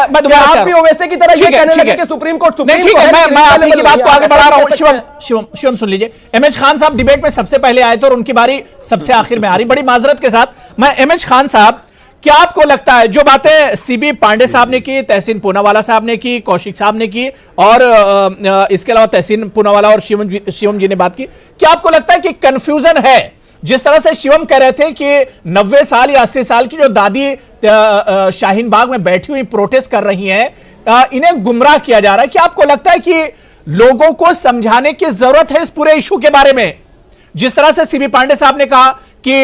मैं दोबारा से आप भी ओवैसी की तरह ये कहने लगे कि सुप्रीम कोर्ट ठीक है, मैं आपकी की बात को आगे बढ़ा रहा हूं। शिवम सुन लीजिए, एमएच खान साहब डिबेट में सबसे पहले आए थे और उनकी बारी सबसे आखिर में आ रही। बड़ी माजरत के साथ मैं एमएच खान साहब, क्या आपको लगता है जो बातें सीबी पांडे साहब ने की, तहसीन पूनावाला साहब ने की, कौशिक साहब ने की और इसके अलावा तहसीन पूनावाला और शिवम जी ने बात की, क्या आपको लगता है कि कंफ्यूजन है? जिस तरह से शिवम कह रहे थे कि 90 साल या 80 साल की जो दादी शाहीन बाग में बैठी हुई प्रोटेस्ट कर रही हैं, इन्हें गुमराह किया जा रहा है। क्या आपको लगता है कि लोगों को समझाने की जरूरत है इस पूरे इशू के बारे में? जिस तरह से सीबी पांडे साहब ने कहा कि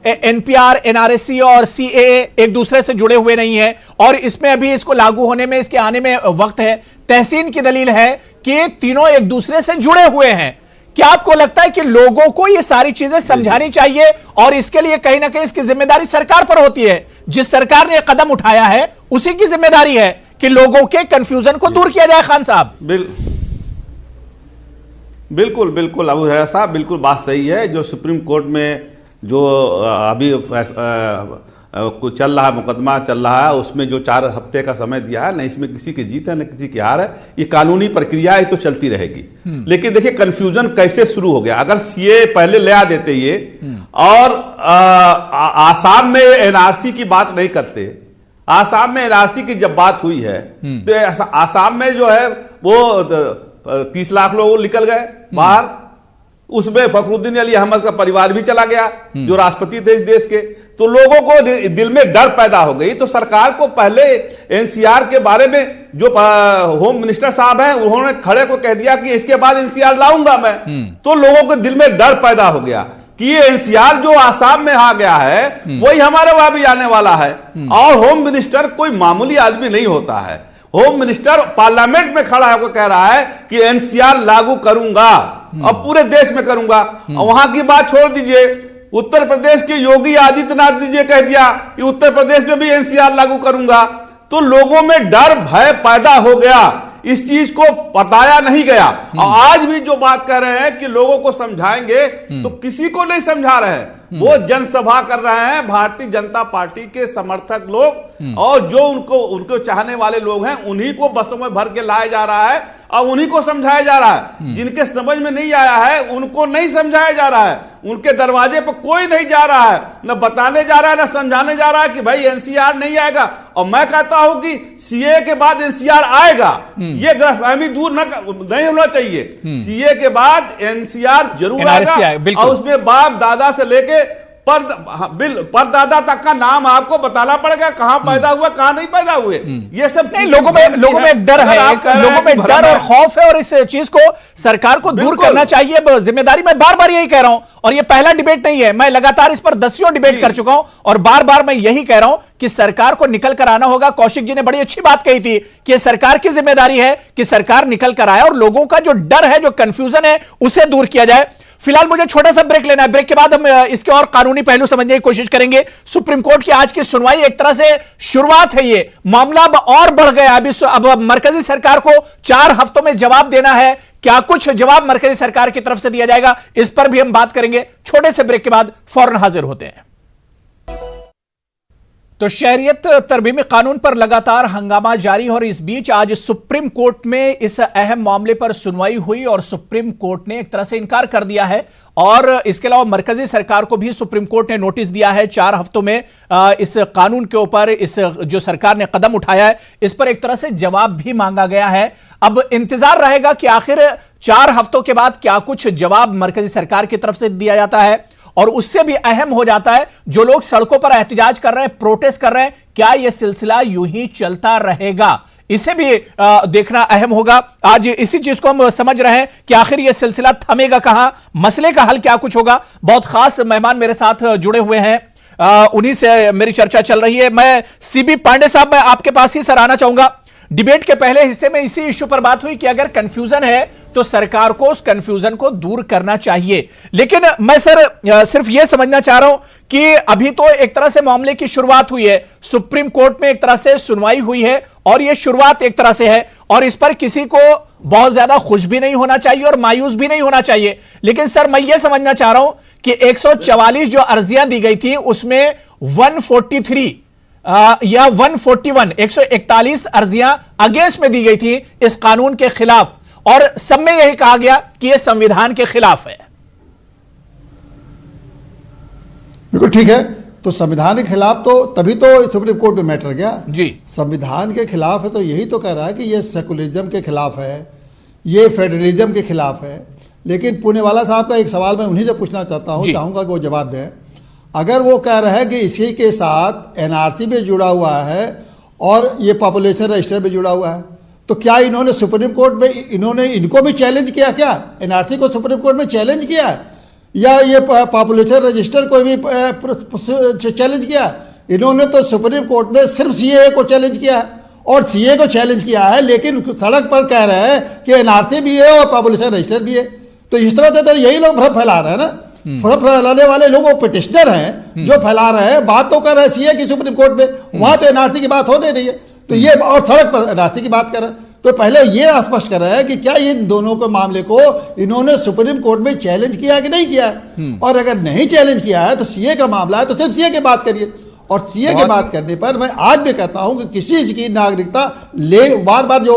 एनपीआर, एनआरसी और सीएए एक दूसरे से जुड़े हुए नहीं है और इसमें अभी इसको लागू होने में, इसके आने में वक्त है। तहसीन की दलील है कि तीनों एक दूसरे से जुड़े हुए हैं। क्या आपको लगता है कि लोगों को ये सारी चीजें समझानी चाहिए और इसके लिए कहीं ना कहीं इसकी जिम्मेदारी सरकार पर होती है? जिस सरकार ने कदम उठाया है उसी की जिम्मेदारी है कि लोगों के कंफ्यूजन को दूर किया जाए। खान साहब बिल्कुल बिल्कुल अबू हुरैरा साहब, बिल्कुल बात सही है। जो सुप्रीम कोर्ट में जो अभी कुछ चल रहा है, मुकदमा चल रहा है, उसमें जो 4 हफ्ते का समय दिया है, न इसमें किसी की जीत है न किसी की हार है। ये कानूनी प्रक्रिया है तो चलती रहेगी। लेकिन देखिए कंफ्यूजन कैसे शुरू हो गया। अगर सीए पहले ले आ देते ये और आसाम में एनआरसी की बात नहीं करते, आसाम में एनआरसी की जब बात हुई है तो आसाम में जो है वो 30 लाख लोग निकल गए बाहर। उसमें फखरुद्दीन अली अहमद का परिवार भी चला गया जो राष्ट्रपति थे इस देश के। तो लोगों को दिल में डर पैदा हो गई। तो सरकार को पहले एनसीआर के बारे में जो होम मिनिस्टर साहब हैं उन्होंने खड़े को कह दिया कि इसके बाद एनसीआर लाऊंगा मैं। तो लोगों के दिल में डर पैदा हो गया कि ये एनसीआर जो आसाम में आ गया है वही हमारे वहां भी आने वाला है। और होम मिनिस्टर कोई मामूली आदमी नहीं होता है। होम मिनिस्टर पार्लियामेंट में खड़ा होकर कह रहा है कि एनसीआर लागू करूंगा और पूरे देश में करूंगा। और वहां की बात छोड़ दीजिए, उत्तर प्रदेश के योगी आदित्यनाथ जी कह दिया कि उत्तर प्रदेश में भी एनसीआर लागू करूंगा। तो लोगों में डर भय पैदा हो गया, इस चीज को बताया नहीं गया। और आज भी जो बात कर रहे हैं कि लोगों को समझाएंगे, तो किसी को नहीं समझा रहे हैं। वो जनसभा कर रहे हैं भारतीय जनता पार्टी के समर्थक लोग और जो उनको चाहने वाले लोग हैं, उन्हीं को बसों में भर के लाया जा रहा है और उन्हीं को समझाया जा रहा है। जिनके समझ में नहीं आया है उनको नहीं समझाया जा रहा है। उनके दरवाजे पर कोई नहीं जा रहा है, न बताने जा रहा है न समझाने जा रहा है कि भाई एनसीआर नहीं आएगा। और मैं कहता हूं कि सीए के बाद एनसीआर आएगा, ये गलतफहमी दूर नहीं होना चाहिए। सीए के बाद एनसीआर जरूर आएगा और उसमें बाप दादा से लेके परदादा तक का नाम आपको बताना पड़ेगा, कहां पैदा हुआ कहां नहीं पैदा हुए। ये सब नहीं, लोगों में एक डर है, लोगों में डर और खौफ है और इस चीज को सरकार को दूर करना चाहिए। जिम्मेदारी मैं बार बार यही कह रहा हूं और ये पहला डिबेट नहीं है, मैं लगातार इस पर 10 डिबेट कर चुका हूं और बार बार मैं यही कह रहा हूं कि सरकार को निकल कर आना होगा। कौशिक जी ने बड़ी अच्छी बात कही थी कि सरकार की जिम्मेदारी है कि सरकार निकल कर आए और लोगों का जो डर है, जो कंफ्यूजन है, उसे दूर किया जाए। फिलहाल मुझे छोटा सा ब्रेक लेना है, ब्रेक के बाद हम इसके और कानूनी पहलू समझने की कोशिश करेंगे। सुप्रीम कोर्ट की आज की सुनवाई एक तरह से शुरुआत है, ये मामला अब और बढ़ गया। अब मरकजी सरकार को 4 हफ्तों में जवाब देना है। क्या कुछ जवाब मरकजी सरकार की तरफ से दिया जाएगा, इस पर भी हम बात करेंगे। छोटे से ब्रेक के बाद फौरन हाजिर होते हैं। तो शहरियत तरमीमी कानून पर लगातार हंगामा जारी, और इस बीच आज सुप्रीम कोर्ट में इस अहम मामले पर सुनवाई हुई और सुप्रीम कोर्ट ने एक तरह से इनकार कर दिया है। और इसके अलावा मरकजी सरकार को भी सुप्रीम कोर्ट ने नोटिस दिया है 4 हफ्तों में इस कानून के ऊपर, इस जो सरकार ने कदम उठाया है इस पर एक तरह से जवाब भी मांगा गया है। अब इंतजार रहेगा कि आखिर 4 हफ्तों के बाद क्या कुछ जवाब मरकजी सरकार की तरफ से दिया जाता है। और उससे भी अहम हो जाता है, जो लोग सड़कों पर एहतजाज कर रहे हैं, प्रोटेस्ट कर रहे हैं, क्या यह सिलसिला यूं ही चलता रहेगा, इसे भी देखना अहम होगा। आज इसी चीज को हम समझ रहे हैं कि आखिर यह सिलसिला थमेगा कहां, मसले का हल क्या कुछ होगा। बहुत खास मेहमान मेरे साथ जुड़े हुए हैं, उन्हीं से मेरी चर्चा चल रही है। मैं सीबी पांडे साहब, मैं आपके पास ही सर आना चाहूंगा। डिबेट के पहले हिस्से में इसी इश्यू पर बात हुई कि अगर कंफ्यूजन है तो सरकार को उस कंफ्यूजन को दूर करना चाहिए। लेकिन मैं सर सिर्फ यह समझना चाह रहा हूं कि अभी तो एक तरह से मामले की शुरुआत हुई है, सुप्रीम कोर्ट में एक तरह से सुनवाई हुई है और यह शुरुआत एक तरह से है, और इस पर किसी को बहुत ज्यादा खुश भी नहीं होना चाहिए और मायूस भी नहीं होना चाहिए। लेकिन सर मैं यह समझना चाह रहा हूं कि 144 जो अर्जियां दी गई थी उसमें 143 या 141 अर्जियां अगेंस्ट में दी गई थी इस कानून के खिलाफ, और सब में यही कहा गया कि यह संविधान के खिलाफ है। बिल्कुल ठीक है, तो संविधान के खिलाफ तो तभी तो सुप्रीम कोर्ट में मैटर गया जी। संविधान के खिलाफ है तो यही तो कह रहा है कि ये सेकुलरिज्म के खिलाफ है, ये फेडरलिज्म के खिलाफ है। लेकिन पुणेवाला साहब का एक सवाल मैं उन्हीं से पूछना चाहूंगा कि वो जवाब दें। अगर वो कह रहे हैं कि इसी के साथ एनआरसी भी जुड़ा हुआ है और ये पॉपुलेशन रजिस्टर भी जुड़ा हुआ है, तो क्या इन्होंने सुप्रीम कोर्ट में इनको भी चैलेंज किया? क्या एनआरसी को सुप्रीम कोर्ट में चैलेंज किया है, या ये पॉपुलेशन रजिस्टर को भी चैलेंज किया? इन्होंने तो सुप्रीम कोर्ट में सिर्फ सीएए को चैलेंज किया है, और सीएए को चैलेंज किया है, लेकिन सड़क पर कह रहे हैं कि एनआरसी भी है और पॉपुलेशन रजिस्टर भी है। तो इस तरह से तो यही लोग भ्रम फैला रहे हैं ना। भ्रम फैलाने वाले लोग वो पिटिशनर हैं जो फैला रहे हैं, बात तो कर रहे हैं सीए की सुप्रीम कोर्ट में, वहां तो एनआरसी की बात हो नहीं रही है, तो ये और सड़क पर एनआरसी की बात कर रहे हैं। तो पहले ये स्पष्ट कर रहे हैं कि क्या इन दोनों के मामले को इन्होंने सुप्रीम कोर्ट में चैलेंज किया है कि नहीं किया है, और अगर नहीं चैलेंज किया है तो सीए का मामला है तो सिर्फ सीए की बात करिए। और सीए की बात करने पर मैं आज भी कहता हूं कि किसी की नागरिकता बार बार जो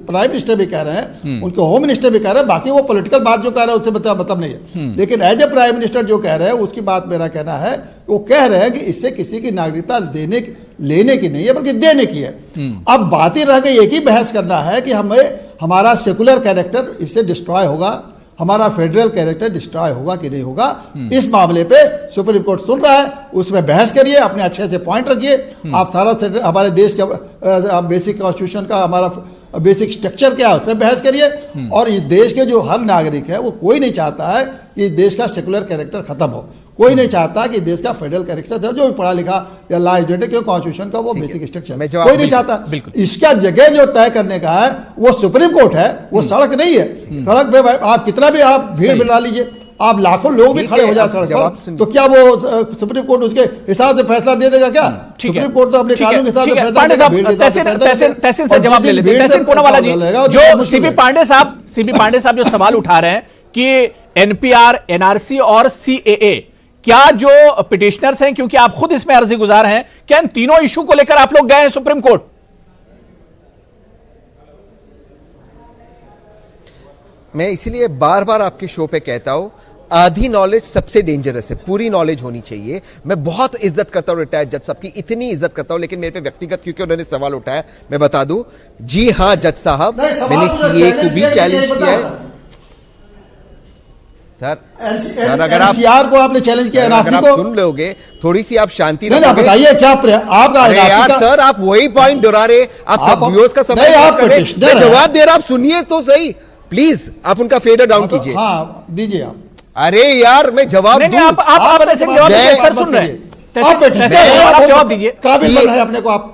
प्राइम मिनिस्टर भी कह रहे हैं, उनके होम मिनिस्टर भी कह रहे हैं, बाकी वो पॉलिटिकल बात जो कह रहे हैं उससे मतलब नहीं है, लेकिन एज ए प्राइम मिनिस्टर जो कह रहे हैं उसकी बात मेरा कहना है, वो कह रहे हैं कि इससे किसी की नागरिकता लेने की नहीं है बल्कि देने की है। अब बात ही रह गई एक ही बहस करना है कि हमारा सेकुलर कैरेक्टर इससे डिस्ट्रॉय होगा, हमारा फेडरल कैरेक्टर डिस्ट्रॉय होगा कि नहीं होगा। इस मामले पे सुप्रीम कोर्ट सुन रहा है, उसमें बहस करिए, अपने अच्छे अच्छे पॉइंट रखिए। आप सारा हमारे देश का बेसिक कॉन्स्टिट्यूशन का हमारा बेसिक स्ट्रक्चर क्या है उसमें बहस करिए। और इस देश के जो हर नागरिक है वो कोई नहीं चाहता है कि देश का सेकुलर कैरेक्टर खत्म हो, कोई नहीं चाहता कि देश का फेडरल कैरेक्टर था, जो भी पढ़ा लिखा या लॉ एजुकेटेड क्यों कॉन्स्टिट्यूशन का वो बेसिक स्ट्रक्चर कोई नहीं चाहता। इसका जगह जो तय करने का है वो सुप्रीम कोर्ट है, वो सड़क नहीं है। सड़क पे आप कितना भी आप भीड़ मिला लीजिए, आप लाखों लोग भी खड़े हो जाए सड़क पर, तो क्या वो सुप्रीम कोर्ट उसके हिसाब से फैसला दे देगा? क्या सुप्रीम कोर्ट तो अपने कानून के हिसाब से फैसला देगा। तहसीन से जवाब ले लेते, तहसीन पूनावाला जी, जो सीबी पांडे साहब जो सवाल उठा रहे हैं कि एनपीआर, एनआरसी और सीएए, क्या जो पिटिशनर्स हैं, क्योंकि आप खुद इसमें अर्जी गुजार हैं, क्या इन तीनों इशू को लेकर आप लोग गए हैं सुप्रीम कोर्ट? मैं इसीलिए बार बार आपके शो पे कहता हूं, आधी नॉलेज सबसे डेंजरस है, पूरी नॉलेज होनी चाहिए। मैं बहुत इज्जत करता हूं रिटायर्ड जज साहब की, इतनी इज्जत करता हूं, लेकिन मेरे पे व्यक्तिगत क्योंकि उन्होंने सवाल उठाया, मैं बता दूं, जी हां जज साहब, मैंने सीए को भी चैलेंज किया है सर। अगर आप एनसीआर को आपने चैलेंज किया, अगर आप सुन लोगे, थोड़ी सी आप शांति रखोगे। बताइए क्या आपका? अरे यार सर, आप वही पॉइंट दोहरा रहे, आप सब व्यूअर्स का समय वेस्ट कर रहे हैं। मैं जवाब दे रहा, आप सुनिए तो सही प्लीज, आप उनका फेडर डाउन कीजिए। हाँ दीजिए आप। अरे यार मैं जवाब दूं, आप जवाब दीजिए, सर सुन रहे हैं, आप जवाब दीजिए। काबिल बन रहे अपने को आप,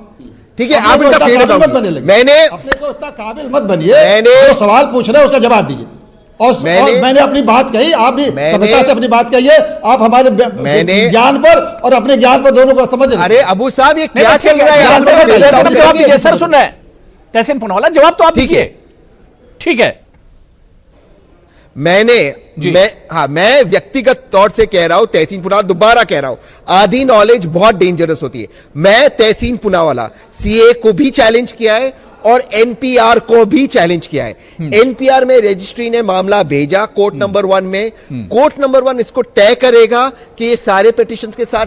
ठीक है, आप इनका फेडर डाउन। मैंने अपने को इतना काबिल मत बनिए, मैंने सवाल पूछ रहे हैं उसका जवाब दीजिए, और मैंने अपनी बात कही, आप भी सभ्यता से अपनी बात कहिए। आप हमारे ज्ञान पर और अपने ज्ञान पर दोनों को समझ। अरे अबू साहब ये क्या चल रहा है? जवाब दीजिए सर, सुन रहे हैं तहसीन पूनावाला, जवाब तो आप दीजिए। ठीक है, मैं व्यक्तिगत तौर से कह रहा हूं, तहसीन पूनावाला दोबारा कह रहा हूं, आधी नॉलेज बहुत डेंजरस होती है। मैं तहसीन पूनावाला सीए को भी चैलेंज किया है और एनपीआर को भी चैलेंज किया है। एनपीआर में रजिस्ट्री ने मामला भेजा कोर्ट नंबर 1 में, कोर्ट नंबर 1 इसको तय करेगा कि ये सारे पिटिशंस के साथ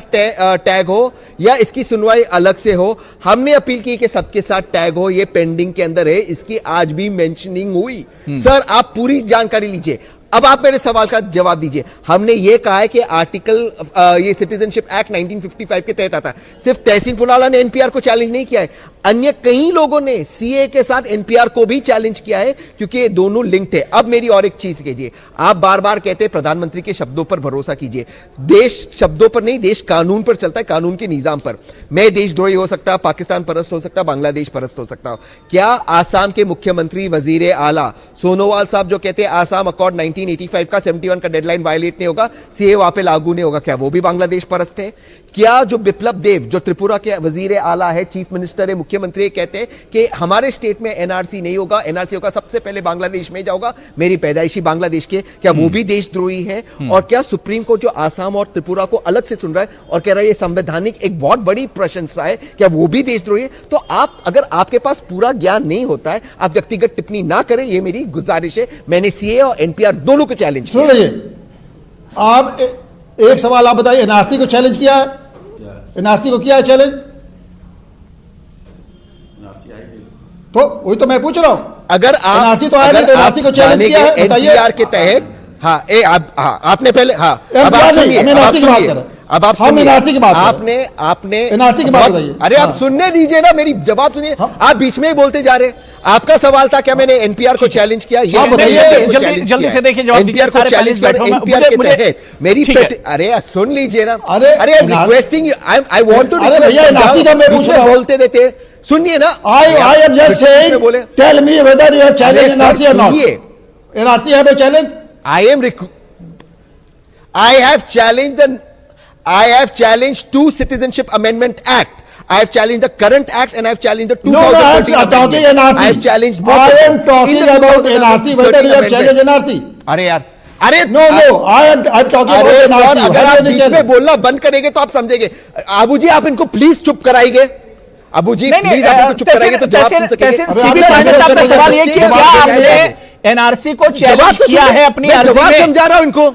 टैग हो या इसकी सुनवाई अलग से हो। हमने अपील की कि सबके साथ टैग हो, ये पेंडिंग के अंदर है, इसकी आज भी मेंशनिंग हुई। सर आप पूरी जानकारी लीजिए। अब आप मेरे सवाल का जवाब दीजिए। हमने ये कहा है कि आर्टिकल ये सिटीजनशिप एक्ट 1955 के तहत आता है। सिर्फ तहसीन पूनावाला ने एनपीआर को चैलेंज नहीं किया है, अन्य कई लोगों ने सीए के साथ एनपीआर को भी चैलेंज किया है, क्योंकि ये दोनों लिंक्ड है। अब मेरी और एक चीज कीजिए, आप बार बार कहते हैं प्रधानमंत्री के शब्दों पर भरोसा कीजिए। देश शब्दों पर नहीं, देश कानून पर चलता है, कानून के निजाम पर। मैं देशद्रोही हो सकता, पाकिस्तान परस्त हो सकता, बांग्लादेश परस्त हो सकता हूं। क्या आसाम के मुख्यमंत्री वजीर आला सोनोवाल साहब जो कहते हैं आसाम अकॉर्ड 1985 का 71 का डेडलाइन वायलेट नहीं होगा, सीए वहां पे लागू नहीं होगा, क्या वो भी बांग्लादेश परस्त है? क्या जो बिप्लब देव जो त्रिपुरा के वजीर आला है, चीफ मिनिस्टर है, मुख्यमंत्री कहते हैं कि हमारे स्टेट में एनआरसी नहीं होगा, एनआरसी होगा सबसे पहले बांग्लादेश में जाऊंगा, मेरी पैदाइशी बांग्लादेश के, क्या वो भी देशद्रोही है? और क्या सुप्रीम कोर्ट जो आसाम और त्रिपुरा को अलग से सुन रहा है और कह रहा है ये संवैधानिक एक बहुत बड़ी प्रशंसा है, क्या वो भी देशद्रोही है? तो आप अगर आपके पास पूरा ज्ञान नहीं होता है, आप व्यक्तिगत टिप्पणी ना करें, ये मेरी गुजारिश है। मैंने सीए और एनपीआर दोनों को चैलेंज किया। आप एक सवाल आप बताइए, एनआरसी को चैलेंज किया है? एनआरसी को किया है चैलेंज? तो वही तो मैं पूछ रहा हूं। अगर आप एनआरसी तो आया नहीं, एनआरसी को चैलेंज किया है, बताइए। एनपीआर के तहत आपने पहले अब आप सुनिए, हम एनआरसी की बात आपने एनआरसी की बात बताइए। अरे आप सुनने दीजिए ना, मेरी जवाब सुनिए। आप बीच में ही बोलते जा रहे हैं। आपका सवाल था क्या मैंने एनपीआर को चैलेंज किया? ये जल्दी से देखिए जवाब दीजिए। एनपीआर को चैलेंज एनपीआर के तहत मेरी अरे सुन लीजिए ना। अरे रिक्वेस्टिंग आई वांट टू बोलते रहते, सुनिए ना। I am just saying, tell me whether you have challenged NRC or not. NRC have a challenge? I have challenged two Citizenship Amendment Act. I have challenged the current act and I have challenged the 2013 No, I'm talking NRC. I have challenged both. I am talking about NRC, whether you have challenged NRC. अरे यार, अरे No, I'm talking about NRC. अगर आप बीच में बोलना बंद करेंगे तो आप समझेंगे। आबू जी आप इनको प्लीज चुप कराइए। अबू जी प्लीज आप इनको चुप कराइए तो जवाब सुन सकेंगे। सवाल ये कि क्या आपने एनआरसी को चैलेंज किया है अपनी अर्जी में? जवाब समझा रहा हूं इनको,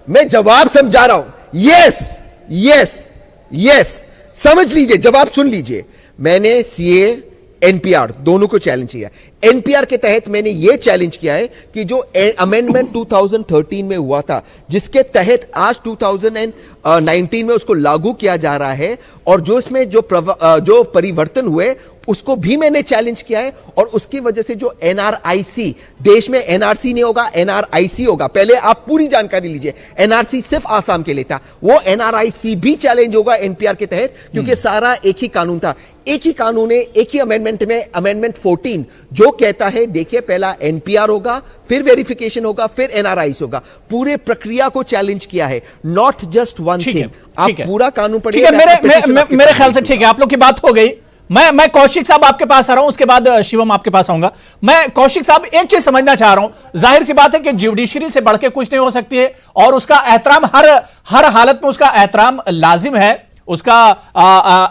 मैं जवाब समझा रहा हूं। यस समझ लीजिए, जवाब सुन लीजिए। मैंने सीए एनपीआर दोनों को चैलेंज किया। एनपीआर के तहत मैंने यह चैलेंज किया है कि जो अमेंडमेंट 2013 में हुआ था, जिसके तहत आज 2019 में उसको लागू किया जा रहा है, और जो इसमें जो परिवर्तन हुए उसको भी मैंने चैलेंज किया है। और उसकी वजह से जो एनआरआईसी, देश में एनआरसी नहीं होगा, एनआरआईसी होगा। पहले आप पूरी जानकारी लीजिए, एनआरसी सिर्फ आसाम के लिए था, वो एनआरआईसी भी चैलेंज होगा एनपीआर के तहत, क्योंकि सारा एक ही कानून था। एक ही कानून है, एक ही अमेंडमेंट में, अमेंडमेंट 14 जो कहता है देखिए पहला एनपीआर होगा, फिर वेरिफिकेशन होगा, फिर एनआरआईसी होगा। पूरे प्रक्रिया को चैलेंज किया है, नॉट जस्ट वन थिंग। आप पूरा कानून पढ़िए। मेरे ख्याल से ठीक है, आप लोग की बात हो गई। मैं कौशिक साहब आपके पास आ रहा हूं, उसके बाद शिवम आपके पास आऊंगा। मैं कौशिक साहब एक चीज समझना चाह रहा हूं। जाहिर सी बात है कि जुडिशरी से बढ़ के कुछ नहीं हो सकती है, और उसका एहतराम हर हालत में उसका एहतराम लाजिम है, उसका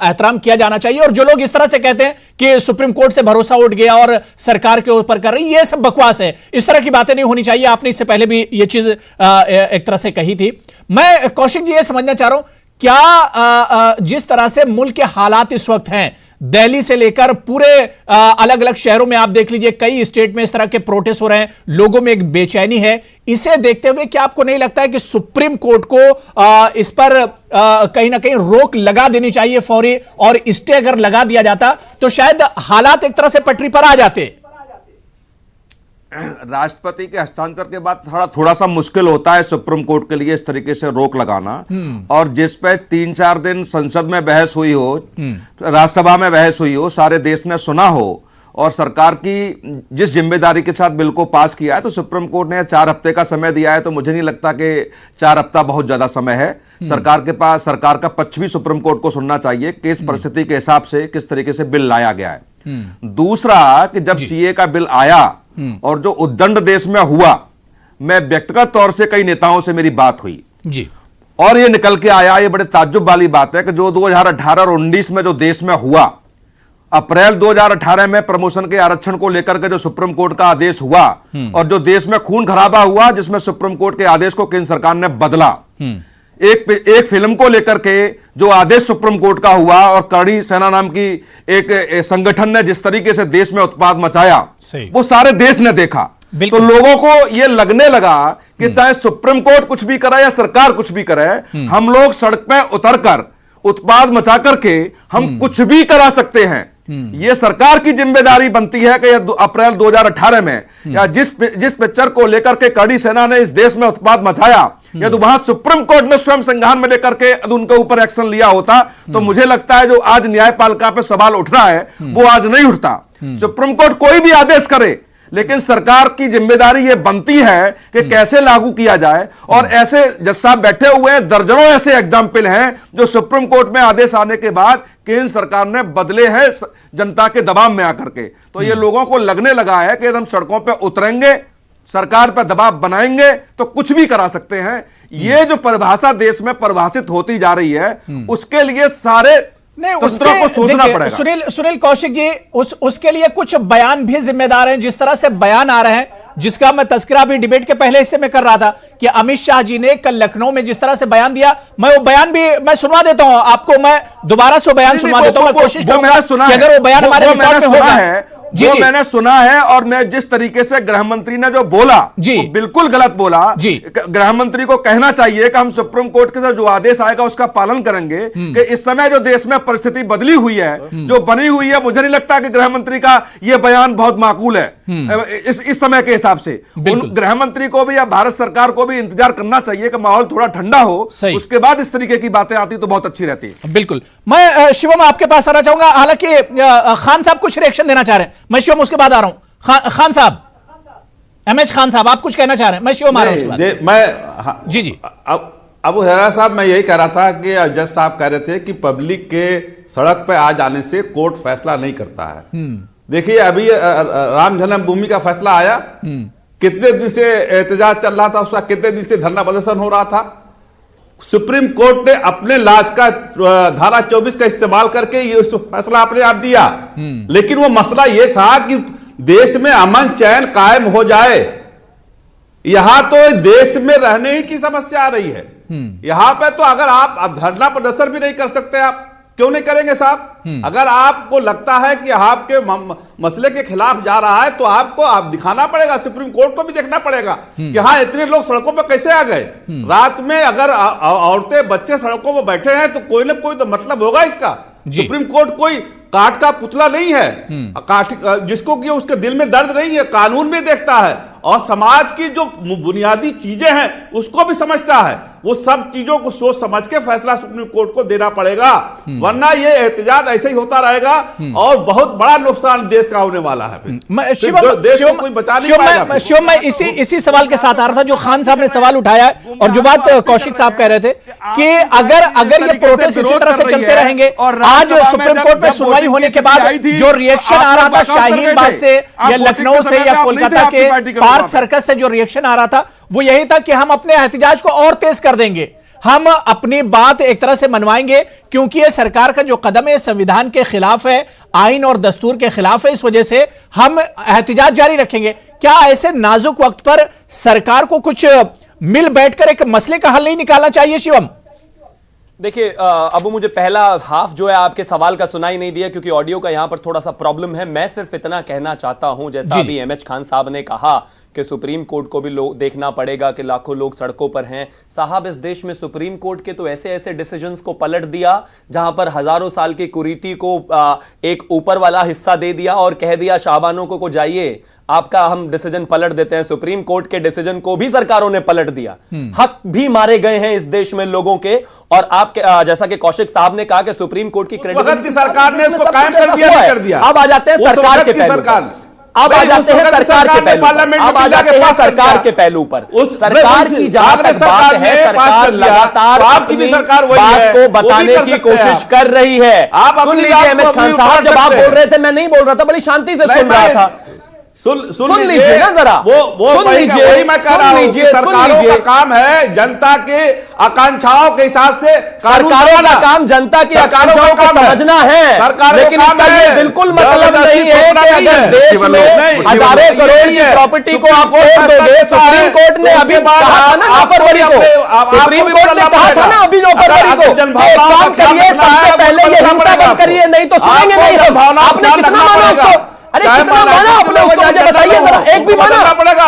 एहतराम किया जाना चाहिए। और जो लोग इस तरह से कहते हैं कि सुप्रीम कोर्ट से भरोसा उठ गया और सरकार के ऊपर कर रही, ये सब बकवास है। इस तरह की बातें नहीं होनी चाहिए। आपने इससे पहले भी ये चीज एक तरह से कही थी। मैं कौशिक जी ये समझना चाह रहा हूं, क्या जिस तरह से मुल्क के हालात इस वक्त हैं, दिल्ली से लेकर पूरे अलग अलग शहरों में आप देख लीजिए, कई स्टेट में इस तरह के प्रोटेस्ट हो रहे हैं, लोगों में एक बेचैनी है। इसे देखते हुए क्या आपको नहीं लगता है कि सुप्रीम कोर्ट को इस पर कहीं ना कहीं रोक लगा देनी चाहिए फौरी, और स्टे अगर लगा दिया जाता तो शायद हालात एक तरह से पटरी पर आ जाते? राष्ट्रपति के हस्तांतर के बाद थोड़ा सा मुश्किल होता है सुप्रीम कोर्ट के लिए इस तरीके से रोक लगाना। और जिस पे 3-4 दिन संसद में बहस हुई हो, राज्यसभा में बहस हुई हो, सारे देश ने सुना हो, और सरकार की जिस जिम्मेदारी के साथ बिल को पास किया है, तो सुप्रीम कोर्ट ने 4 हफ्ते का समय दिया है, तो मुझे नहीं लगता कि 4 हफ्ता बहुत ज्यादा समय है। सरकार के पास सरकार का पक्ष भी सुप्रीम कोर्ट को सुनना चाहिए कि इस परिस्थिति के हिसाब से किस तरीके से बिल लाया गया है। दूसरा कि जब सीए का बिल आया और जो उद्दंड देश में हुआ, मैं व्यक्तिगत तौर से कई नेताओं से मेरी बात हुई जी, और ये निकल के आया, ये बड़े ताज्जुब वाली बात है कि जो 2018 और 19 में जो देश में हुआ, अप्रैल 2018 में प्रमोशन के आरक्षण को लेकर के जो सुप्रीम कोर्ट का आदेश हुआ और जो देश में खून खराबा हुआ, जिसमें सुप्रीम कोर्ट के आदेश को केंद्र सरकार ने बदला, एक फिल्म को लेकर के जो आदेश सुप्रीम कोर्ट का हुआ और करणी सेना नाम की एक संगठन ने जिस तरीके से देश में उत्पाद मचाया, वो सारे देश ने देखा। तो लोगों को यह लगने लगा कि चाहे सुप्रीम कोर्ट कुछ भी करे या सरकार कुछ भी करे, हम लोग सड़क पे उतरकर उत्पाद मचा करके हम कुछ भी करा सकते हैं। यह सरकार की जिम्मेदारी बनती है कि अप्रैल 2018 में या जिस पिक्चर को लेकर के करणी सेना ने इस देश में उत्पाद मचाया, यदि वहां सुप्रीम कोर्ट ने स्वयं संज्ञान में लेकर के उनके ऊपर एक्शन लिया होता, तो मुझे लगता है जो आज न्यायपालिका पे सवाल उठ रहा है वो आज नहीं उठता। सुप्रीम कोर्ट कोई भी आदेश करे, लेकिन सरकार की जिम्मेदारी यह बनती है कि कैसे लागू किया जाए। और ऐसे जज साहब बैठे हुए हैं, दर्जनों ऐसे एग्जाम्पल हैं जो सुप्रीम कोर्ट में आदेश आने के बाद केंद्र सरकार ने बदले हैं जनता के दबाव में आकर के। तो ये लोगों को लगने लगा है कि हम सड़कों पर उतरेंगे, सरकार पर दबाव बनाएंगे तो कुछ भी करा सकते हैं। ये जो परिभाषा देश में परिभाषित होती जा रही है, उसके लिए सारे नहीं, को सोचना पड़ेगा। सुनील कौशिक जी, उसके लिए कुछ बयान भी जिम्मेदार हैं। जिस तरह से बयान आ रहे हैं, जिसका मैं तस्करा भी डिबेट के पहले हिस्से में कर रहा था कि अमित शाह जी ने कल लखनऊ में जिस तरह से बयान दिया, मैं वो बयान भी मैं सुनवा देता हूं आपको, मैं दोबारा से बयान सुनवा देता हूं। मैं कोशिश करूंगा कि अगर वो बयान हमारे रिकॉर्ड में होगा है जो मैंने सुना है, और मैं जिस तरीके से गृह मंत्री ने जो बोला जी, बिल्कुल गलत बोला जी। गृह मंत्री को कहना चाहिए कि हम सुप्रीम कोर्ट के साथ जो आदेश आएगा उसका पालन करेंगे कि इस समय जो देश में परिस्थिति बदली हुई है, जो बनी हुई है, मुझे नहीं लगता कि गृह मंत्री का यह बयान बहुत माकूल है इस समय के हिसाब से। गृह मंत्री को भी या भारत सरकार को भी इंतजार करना चाहिए कि माहौल थोड़ा ठंडा हो, उसके बाद इस तरीके की बातें आती तो बहुत अच्छी रहती है। बिल्कुल। मैं शिवम आपके पास आना चाहूंगा, हालांकि खान साहब कुछ रिएक्शन देना चाह रहे हैं। मैं शिवम उसके बाद आ रहा हूं। खान साहब, एमएच खान साहब, आप कुछ कहना चाह रहे हैं? मैं शिवम आ रहा हूं। जी जी। अबू हैरा साहब, मैं यही कह रहा था कि जज साहब कह रहे थे कि पब्लिक के सड़क पे आ जाने से कोर्ट फैसला नहीं करता है। देखिए, अभी राम जन्मभूमि का फैसला आया, कितने दिन से एहतजाज चल रहा था, उसका कितने दिन से धरना प्रदर्शन हो रहा था। सुप्रीम कोर्ट ने अपने लाज का धारा 24 का इस्तेमाल करके ये फैसला अपने आप दिया, लेकिन वो मसला ये था कि देश में अमन चैन कायम हो जाए। यहां तो देश में रहने ही की समस्या आ रही है। यहां पे तो अगर आप धरना प्रदर्शन भी नहीं कर सकते, आप क्यों नहीं करेंगे साहब? अगर आपको लगता है कि आपके मसले के खिलाफ जा रहा है, तो आपको आप दिखाना पड़ेगा, सुप्रीम कोर्ट को भी देखना पड़ेगा कि हाँ, इतने लोग सड़कों पर कैसे आ गए। रात में अगर औरतें बच्चे सड़कों पर बैठे हैं तो कोई ना कोई तो मतलब होगा इसका। सुप्रीम कोर्ट कोई काठ का पुतला नहीं है, जिसको कि उसके दिल में दर्द नहीं है, कानून भी देखता है और समाज की जो बुनियादी चीजें हैं उसको भी समझता है। वो सब चीजों को सोच समझ के फैसला सुप्रीम कोर्ट को देना पड़ेगा, वरना ये एहतजाज ऐसे ही होता रहेगा और बहुत बड़ा नुकसान देश का होने वाला है। देश को कोई बचा नहीं पाएगा। शिवम, मैं इसी सवाल के साथ आ रहा था जो खान साहब ने सवाल उठाया है, और जो बात कौशिक साहब कह रहे थे कि अगर ये प्रोटेस्ट इसी तरह से चलते रहेंगे, आज सुप्रीम कोर्ट में सुनवाई होने के बाद जो रिएक्शन आ रहा था शाहीन बाग से या लखनऊ से या कोलकाता के पार्क सर्कस से, जो रिएक्शन आ रहा था वो यही था कि हम अपने एहतजाज को और तेज कर देंगे, हम अपनी बात एक तरह से मनवाएंगे, क्योंकि ये सरकार का जो कदम है संविधान के खिलाफ है, आइन और दस्तूर के खिलाफ है, इस वजह से हम एहतजाज जारी रखेंगे। क्या ऐसे नाजुक वक्त पर सरकार को कुछ मिल बैठकर एक मसले का हल नहीं निकालना चाहिए? शिवम, देखिए अब मुझे पहला हाफ जो है आपके सवाल का सुनाई नहीं दिया क्योंकि ऑडियो का यहां पर थोड़ा सा प्रॉब्लम है। मैं सिर्फ इतना कहना चाहता हूं, जैसा अभी एमएच खान साहब ने कहा कि सुप्रीम कोर्ट को भी देखना पड़ेगा कि लाखों लोग सड़कों पर हैं। साहब, इस देश में सुप्रीम कोर्ट के तो ऐसे ऐसे डिसीजंस को पलट दिया जहां पर हजारों साल की कुरीति को एक ऊपर वाला हिस्सा दे दिया और कह दिया शाहबानों को जाइए, आपका हम डिसीजन पलट देते हैं। सुप्रीम कोर्ट के डिसीजन को भी सरकारों ने पलट दिया। हक भी मारे गए हैं इस देश में लोगों के। और आप जैसा कि कौशिक साहब ने कहा कि सुप्रीम कोर्ट की क्रेडिबिलिटी सरकार ने इसको कायम कर दिया, नहीं कर दिया। अब आ जाते हैं सरकार के पहलू, अब आ जाते हैं सरकार के पहलू, अब आ जाते हैं सरकार के पहलू पर। सरकार की जहां तक बात है, सरकार लगातार अपनी बात को बताने की कोशिश कर रही है। सुन लीजिए एम एच खान साहब, जब आप बोल रहे थे मैं नहीं बोल रहा था, बड़ी शांति से सुन रहा था। सुन लीजिए ना जरा, सुन लीजिए, वही मैं कह रहा हूं कि सरकारों का काम है जनता के आकांक्षाओं के हिसाब से, सरकारों का काम जनता की आकांक्षाओं को समझना है, लेकिन इसका ये बिल्कुल मतलब नहीं है कि अगर देश में हजारों करोड़ की प्रॉपर्टी को आप तोड़ दोगे। सुप्रीम कोर्ट ने अभी कहा था ना 9 फरवरी को, सुप्रीम कोर्ट ने कहा था ना अभी 9 फरवरी को, काम करिए, सबसे पहले ये हिंसा बंद करिए, नहीं तो सुनेंगे नहीं हम। आपने कितना माना उसको? अरे कितना माना आपने उसको, मुझे बताइए जरा, एक भी माना?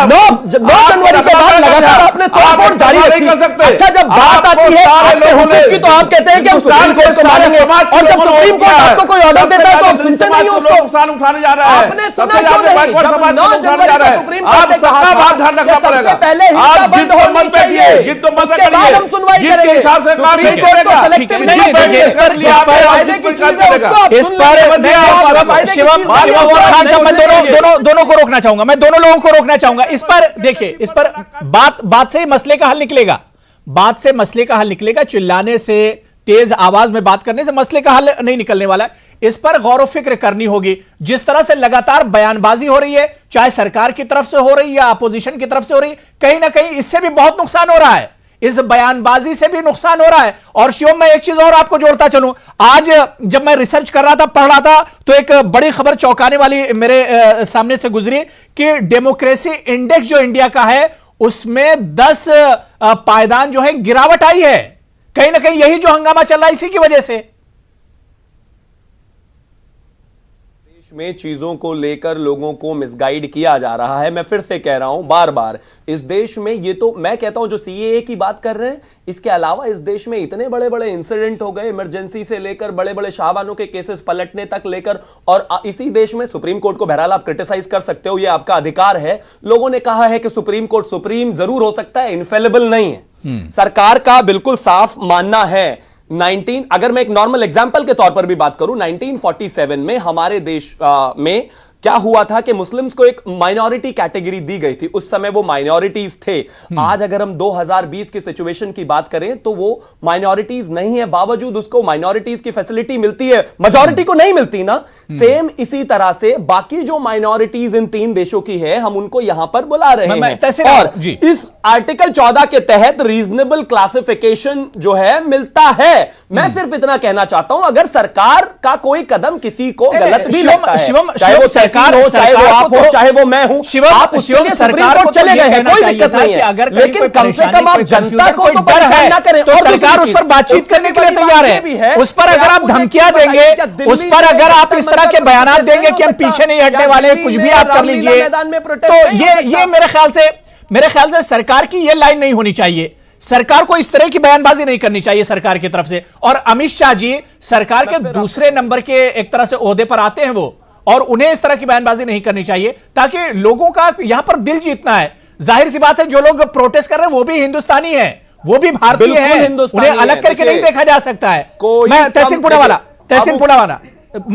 9 जनवरी के बाद लगातार आपने तोड़फोड़ जारी रखी। अच्छा, जब बात आती है आपके हुकूक की तो आप कहते हैं कि हम सुप्रीम कोर्ट को मानेंगे, और जब सुप्रीम कोर्ट आपको कोई ऑर्डर देता है तो आप सुनते नहीं हो उसको। नुकसान उठाने जा रहा है, आपने सबसे ज्यादा बैकवर्ड समाज को उठाने जा रहा है। आप सबका बात ध्यान रखना पड़ेगा। आप जिद पर मत बैठिए, जिद तो मत करिए, जिद के हिसाब से काम नहीं चलेगा। दोनों को रोकना चाहूंगा, मैं दोनों लोगों को रोकना चाहूंगा। इस पर देखिए, इस पर बात से मसले का हल निकलेगा, बात से मसले का हल निकलेगा। चिल्लाने से, तेज आवाज में बात करने से मसले का हल नहीं निकलने वाला है। इस पर गौर व फिक्र करनी होगी। जिस तरह से लगातार बयानबाजी हो रही है, चाहे सरकार की तरफ से हो रही है या अपोजिशन की तरफ से हो रही है, कहीं ना कहीं इससे भी बहुत नुकसान हो रहा है, इस बयानबाजी से भी नुकसान हो रहा है। और शिवम, मैं एक चीज और आपको जोड़ता चलूं, आज जब मैं रिसर्च कर रहा था, पढ़ रहा था, तो एक बड़ी खबर चौंकाने वाली मेरे सामने से गुजरी कि डेमोक्रेसी इंडेक्स जो इंडिया का है उसमें 10 पायदान जो है गिरावट आई है। कहीं ना कहीं यही जो हंगामा चल रहा है इसी की वजह से में चीजों को लेकर लोगों को मिसगाइड किया जा रहा है। मैं फिर से कह रहा हूं बार बार, इस देश में ये तो मैं कहता हूं जो सीएए की बात कर रहे हैं, इसके अलावा इस देश में इतने बड़े बड़े इंसिडेंट हो गए, इमरजेंसी से लेकर बड़े बड़े शाहबानों के केसेस पलटने तक लेकर, और इसी देश में सुप्रीम कोर्ट को बहरहाल आप क्रिटिसाइज कर सकते हो, ये आपका अधिकार है। लोगों ने कहा है कि सुप्रीम कोर्ट सुप्रीम जरूर हो सकता है, इनफेलेबल नहीं है। सरकार का बिल्कुल साफ मानना है। अगर मैं एक नॉर्मल एग्जांपल के तौर पर भी बात करूं, 1947 में हमारे देश में क्या हुआ था कि मुस्लिम्स को एक माइनॉरिटी कैटेगरी दी गई थी। उस समय वो माइनॉरिटीज थे। आज अगर हम 2020 की सिचुएशन की बात करें तो वो माइनॉरिटीज नहीं है, बावजूद उसको माइनॉरिटीज की फैसिलिटी मिलती है, मेजॉरिटी को नहीं मिलती ना। सेम इसी तरह से बाकी जो माइनॉरिटीज इन 3 देशों की है, हम उनको यहां पर बुला रहे हैं। और इस आर्टिकल 14 के तहत रीजनेबल क्लासिफिकेशन जो है मिलता है। मैं सिर्फ इतना कहना चाहता हूं, अगर सरकार का कोई कदम किसी को गलत भी लगता है, चाहे वो सरकार हो, चाहे वो आप हो, चाहे वो मैं हूं, आप उसके लिए सुप्रीम कोर्ट चले गए हैं, कोई दिक्कत नहीं है, लेकिन कम से कम आप जनता को तो परेशान ना करें। तो सरकार उस पर बातचीत करने के लिए तैयार है। उस पर अगर आप धमकियां देंगे, उस पर अगर आप इस तरह के बयान देंगे कि हम पीछे नहीं हटने वाले, कुछ भी आप कर लीजिए, तो ये मेरे ख्याल से सरकार की ये लाइन नहीं होनी चाहिए। सरकार को इस तरह की बयानबाजी नहीं करनी चाहिए सरकार की तरफ से। और अमित शाह जी सरकार के दूसरे नंबर के एक तरह से ओहदे पर आते हैं वो, और उन्हें इस तरह की बयानबाजी नहीं करनी चाहिए, ताकि लोगों का यहां पर दिल जीतना है। जाहिर सी बात है, जो लोग प्रोटेस्ट कर रहे हैं वो भी हिंदुस्तानी हैं, वो भी भारतीय हैं, उन्हें अलग करके नहीं देखा जा सकता है। मैं तहसीन पुनावाला,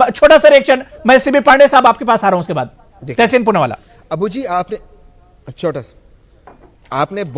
छोटा सा रिएक्शन, मैं सीबी पांडे साहब आपके पास आ रहा हूं उसके बाद। तहसीन पुनावाला। अबू जी, आपने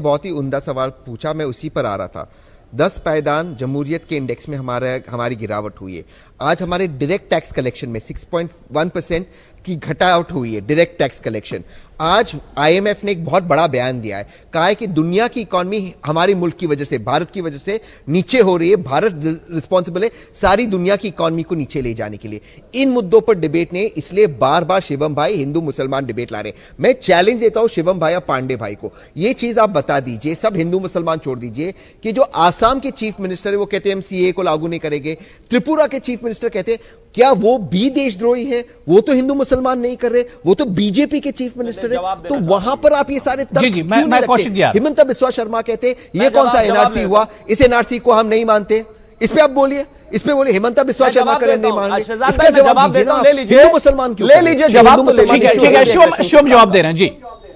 बहुत ही उम्दा सवाल पूछा, मैं उसी पर आ रहा था। 10 पायदान जमहूरियत के इंडेक्स में हमारी गिरावट हुई है। आज हमारे डायरेक्ट टैक्स कलेक्शन में 6.1% की घटावट हुई है, डायरेक्ट टैक्स कलेक्शन। आज आईएमएफ ने एक बहुत बड़ा बयान दिया है, कहा है कि दुनिया की इकॉनमी हमारे मुल्क की वजह से, भारत की वजह से नीचे हो रही है। भारत रिस्पॉन्सिबल है सारी दुनिया की इकॉनमी को नीचे ले जाने के लिए। इन मुद्दों पर डिबेट ने, इसलिए बार बार शिवम भाई हिंदू मुसलमान डिबेट ला रहे हैं। मैं चैलेंज देता हूं शिवम भाई और पांडे भाई को, ये चीज आप बता दीजिए, सब हिंदू मुसलमान छोड़ दीजिए, कि जो आसाम के चीफ मिनिस्टर है वो कहते हैं हम सीए को लागू नहीं करेंगे, त्रिपुरा के चीफ मिनिस्टर कहते हैं, क्या वो भी देशद्रोही है? वो तो हिंदू मुसलमान नहीं कर रहे, वो तो बीजेपी के चीफ मिनिस्टर है, तो वहां पर आप ये सारे तर्क जी, क्यों नहीं रखते? हिमंता बिस्वा शर्मा कहते ये कौन सा एनआरसी हुआ, इस एनआरसी को हम नहीं मानते, इस पे आप बोलिए, इस पे बोलिए। हिमंता बिस्वा शर्मा करें नहीं मान रहे, इसका जवाब दीजिए ना। हिंदू मुसलमान क्यों ले लीजिए जवाब, ठीक है, शिवम जवाब दे रहे हैं जी।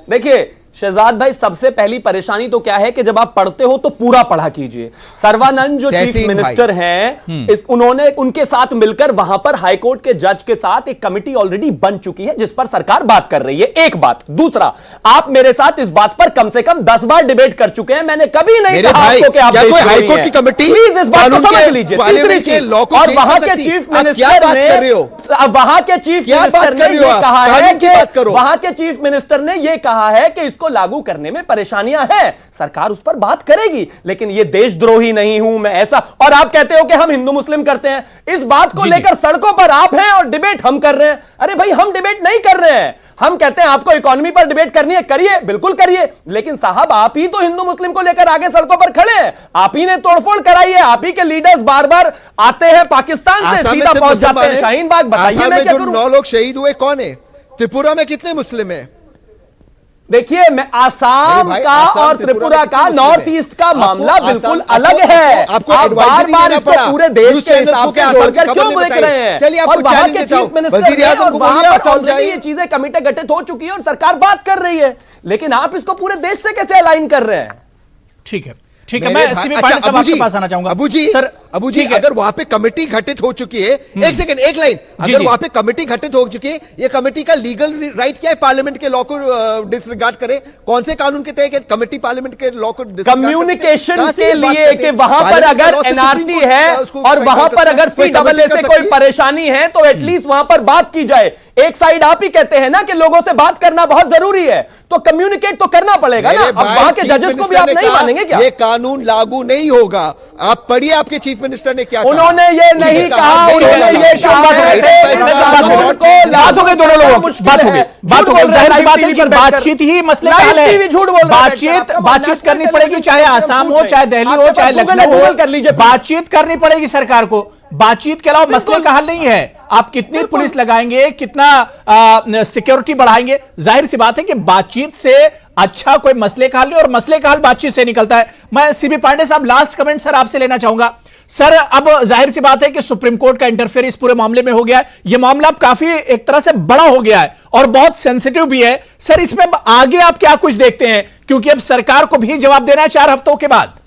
देखिए शहजाद भाई, सबसे पहली परेशानी तो क्या है कि जब आप पढ़ते हो तो पूरा पढ़ा कीजिए। सर्वानंद जो चीफ मिनिस्टर हैं, उन्होंने उनके साथ मिलकर वहां पर हाईकोर्ट के जज के साथ एक कमेटी ऑलरेडी बन चुकी है जिस पर सरकार बात कर रही है। एक बात। दूसरा, आप मेरे साथ इस बात पर कम से कम 10 बार डिबेट कर चुके हैं, मैंने कभी नहीं कहा आपको कि आप हाईकोर्ट की कमेटी, प्लीज इस बात को समझ लीजिए। तीसरी चीज, और वहां के चीफ मिनिस्टर ने वहां के चीफ मिनिस्टर ने यह कहा है कि वहां के चीफ मिनिस्टर ने यह कहा है कि इसको लागू करने में परेशानियां हैं, सरकार उस पर बात करेगी, लेकिन ये देशद्रोही नहीं हूं मैं ऐसा। और आप कहते हो कि हम हिंदू मुस्लिम करते हैं, इस बात को लेकर सड़कों पर आप हैं और डिबेट हम कर रहे हैं। अरे भाई, हम डिबेट नहीं कर रहे हैं, हम कहते हैं आपको इकोनॉमी पर डिबेट करनी है, करिए, बिल्कुल करिए, लेकिन साहब आप ही तो हिंदू मुस्लिम को लेकर आगे सड़कों पर खड़े हैं, आप ही ने तोड़फोड़ कराई है, आप ही के लीडर्स बार बार आते हैं पाकिस्तान से, सीधा पहुंच जाते हैं शाहीन बाग। बताइए मैं क्या करूं? 9 लोग शहीद हुए कौन है? त्रिपुरा में कितने मुस्लिम है? देखिए, मैं आसाम का और त्रिपुरा का, नॉर्थ ईस्ट का मामला बिल्कुल अलग है। आप बार-बार इसको पूरे देश के हिसाब से जोड़कर क्यों देख रहे हैं? चलिए, आपको चैलेंज देता हूं, वजीर आज़म को बोलिए असम जाइए। ये चीजें कमेटी गठित हो चुकी है और सरकार बात कर रही है, लेकिन आप इसको पूरे देश से कैसे अलाइन कर रहे हैं? ठीक है, ठीक है, मैं सीबी पांडे साहब आपके पास आना चाहूंगा। अबू जी, अगर वहां पे कमेटी घटित हो चुकी है, एक सेकंड, एक लाइन, अगर वहां पे कमेटी घटित हो चुकी है, ये कमेटी का लीगल राइट क्या है? पार्लियामेंट के लॉ को डिसरिगार्ड करे? कौन से कानून के तहत कमेटी पार्लियामेंट के लॉ को कम्युनिकेशन के लिए कि वहां पर अगर एनआरसी है और वहां पर अगर सीडब्ल्यूए से कोई परेशानी है तो एटलीस्ट वहां पर बात की जाए। एक साइड आप ही कहते हैं ना कि लोगों से बात करना बहुत जरूरी है, तो कम्युनिकेट तो करना पड़ेगा ना। अब वहां के जजेस को भी आप नहीं मानेंगे क्या? ये कानून लागू नहीं होगा। आप पढ़िए आपके चीफ मिनिस्टर ने क्या कहा। उन्होंने ये नहीं कहा, उन्होंने ये बात हो गई, दोनों लोगों की बात हो गई, बात हो गई। जाहिर सी बात है कि बातचीत ही मसले का हल है। बातचीत करनी पड़ेगी, चाहे आसाम हो, चाहे दिल्ली हो, चाहे लखनऊ हो, कर लीजिए, बातचीत करनी पड़ेगी सरकार को। बातचीत के अलावा मसले का हल नहीं है। आप कितनी पुलिस लगाएंगे, कितना सिक्योरिटी बढ़ाएंगे, जाहिर सी बात है कि बातचीत से अच्छा कोई मसले का हल नहीं, और मसले का हल बातचीत से निकलता है। मैं सीबी पांडे साहब लास्ट कमेंट सर आपसे लेना चाहूंगा। सर, अब जाहिर सी बात है कि सुप्रीम कोर्ट का इंटरफेयर इस पूरे मामले में हो गया है। यह मामला अब काफी एक तरह से बड़ा हो गया है और बहुत सेंसिटिव भी है। सर, इसमें आगे आप क्या कुछ देखते हैं, क्योंकि अब सरकार को भी जवाब देना है 4 हफ्तों के बाद।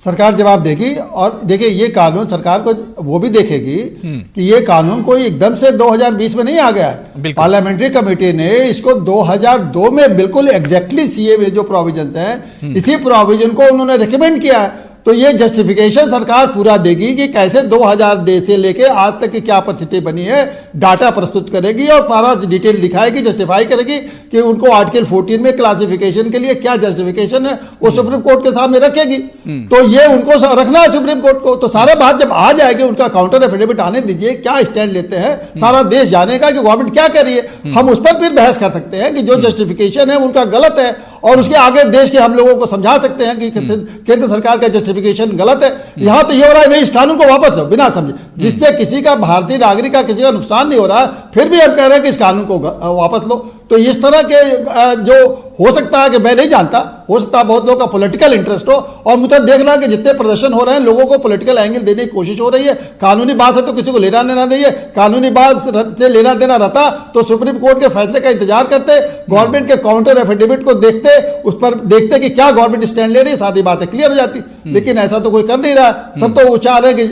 सरकार जवाब देगी, और देखिए ये कानून सरकार को वो भी देखेगी कि ये कानून कोई एकदम से 2020 में नहीं आ गया है। पार्लियामेंट्री कमेटी ने इसको 2002 में बिल्कुल एग्जैक्टली सीए में जो प्रोविजंस हैं, इसी प्रोविजन को उन्होंने रिकमेंड किया है। तो ये जस्टिफिकेशन सरकार पूरा देगी कि कैसे 2000 से लेके आज तक की क्या परिस्थिति बनी है, डाटा प्रस्तुत करेगी और सारा डिटेल दिखाएगी, जस्टिफाई करेगी कि उनको आर्टिकल 14 में क्लासिफिकेशन के लिए क्या जस्टिफिकेशन है, वो सुप्रीम कोर्ट के सामने रखेगी। तो ये उनको रखना है सुप्रीम कोर्ट को। तो सारा बात जब आ जाएगी, उनका काउंटर एफिडेविट आने दीजिए, क्या स्टैंड लेते हैं, सारा देश जानेगा कि गवर्नमेंट क्या कर रही है। हम उस पर फिर बहस कर सकते हैं कि जो जस्टिफिकेशन है उनका गलत है, और उसके आगे देश के हम लोगों को समझा सकते हैं कि केंद्र सरकार का जस्टिफिकेशन गलत है। यहां तो ये हो रहा है, नहीं, इस कानून को वापस लो बिना समझे, जिससे किसी का, भारतीय नागरिक का किसी का नुकसान नहीं हो रहा है, फिर भी हम कह रहे हैं कि इस कानून को वापस लो। तो इस तरह के जो हो सकता है कि मैं नहीं जानता, हो सकता है बहुत लोगों का पॉलिटिकल इंटरेस्ट हो, और मुझे देखना कि जितने प्रदर्शन हो रहे हैं लोगों को पॉलिटिकल एंगल देने की कोशिश हो रही है। कानूनी बात है तो किसी को लेना देना नहीं है, कानूनी बात से लेना देना रहता तो सुप्रीम कोर्ट के फैसले का इंतजार करते, गवर्नमेंट के काउंटर एफिडेविट को देखते, उस पर देखते कि क्या गवर्नमेंट स्टैंड ले रही है, सारी बातें क्लियर हो जाती। लेकिन ऐसा तो कोई कर नहीं रहा। सब तो वो चाह रहे हैं कि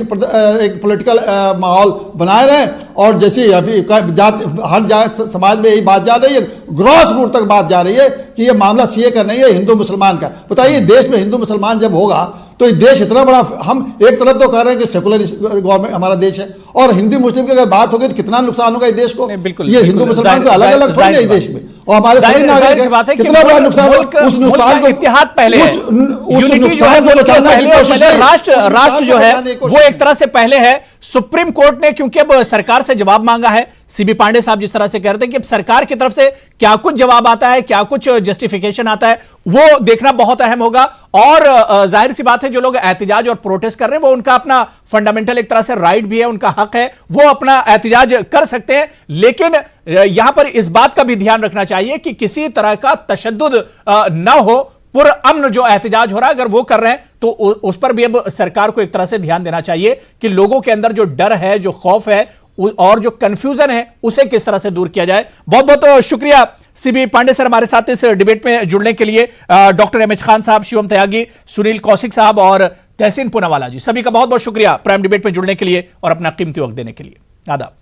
एक पॉलिटिकल माहौल बनाए रहे, और जैसे अभी हर समाज में यही बात जा रही है, ग्रॉस रूट तक बात जा रही है कि ये मामला सीए का नहीं है, हिंदू मुसलमान का। बताइए, देश में हिंदू मुसलमान जब होगा तो ये देश इतना बड़ा, हम एक तरफ तो कह रहे हैं कि सेकुलर गवर्नमेंट हमारा देश है, और हिंदू मुस्लिम की अगर बात होगी तो कितना नुकसान होगा इस देश को। ये हिंदू मुसलमान को अलग अलग थोड़ी नहीं देश में, और हमारे सभी नागरिक है, कितना बड़ा नुकसान, उस नुकसान को इत्तेहाद पहले, उस नुकसान को बचाने की कोशिश है। राष्ट्र जो है वो एक तरह से पहले है। सुप्रीम कोर्ट ने क्योंकि अब सरकार से जवाब मांगा है, सीबी पांडे साहब जिस तरह से कह रहे थे कि अब सरकार की तरफ से क्या कुछ जवाब आता है, क्या कुछ जस्टिफिकेशन आता है, वो देखना बहुत अहम होगा। और जाहिर सी बात है जो लोग एहतिजाज और प्रोटेस्ट कर रहे हैं वो उनका अपना फंडामेंटल एक तरह से राइट भी है, उनका हक है, वो अपना एहतिजाज कर सकते हैं। लेकिन यहां पर इस बात का भी ध्यान रखना चाहिए कि किसी तरह का तशद्दुद न हो। पुरअमन जो एहतिजाज हो रहा है अगर वो कर रहे हैं तो उस पर भी अब सरकार को एक तरह से ध्यान देना चाहिए कि लोगों के अंदर जो डर है, जो खौफ है और जो कंफ्यूजन है उसे किस तरह से दूर किया जाए। बहुत बहुत शुक्रिया सीबी पांडे सर हमारे साथ इस डिबेट में जुड़ने के लिए। डॉक्टर एमएच खान साहब, शिवम त्यागी, सुनील कौशिक साहब और तहसीन पूनावाला जी, सभी का बहुत बहुत शुक्रिया प्राइम डिबेट में जुड़ने के लिए और अपना कीमती वक्त देने के लिए। आदाब।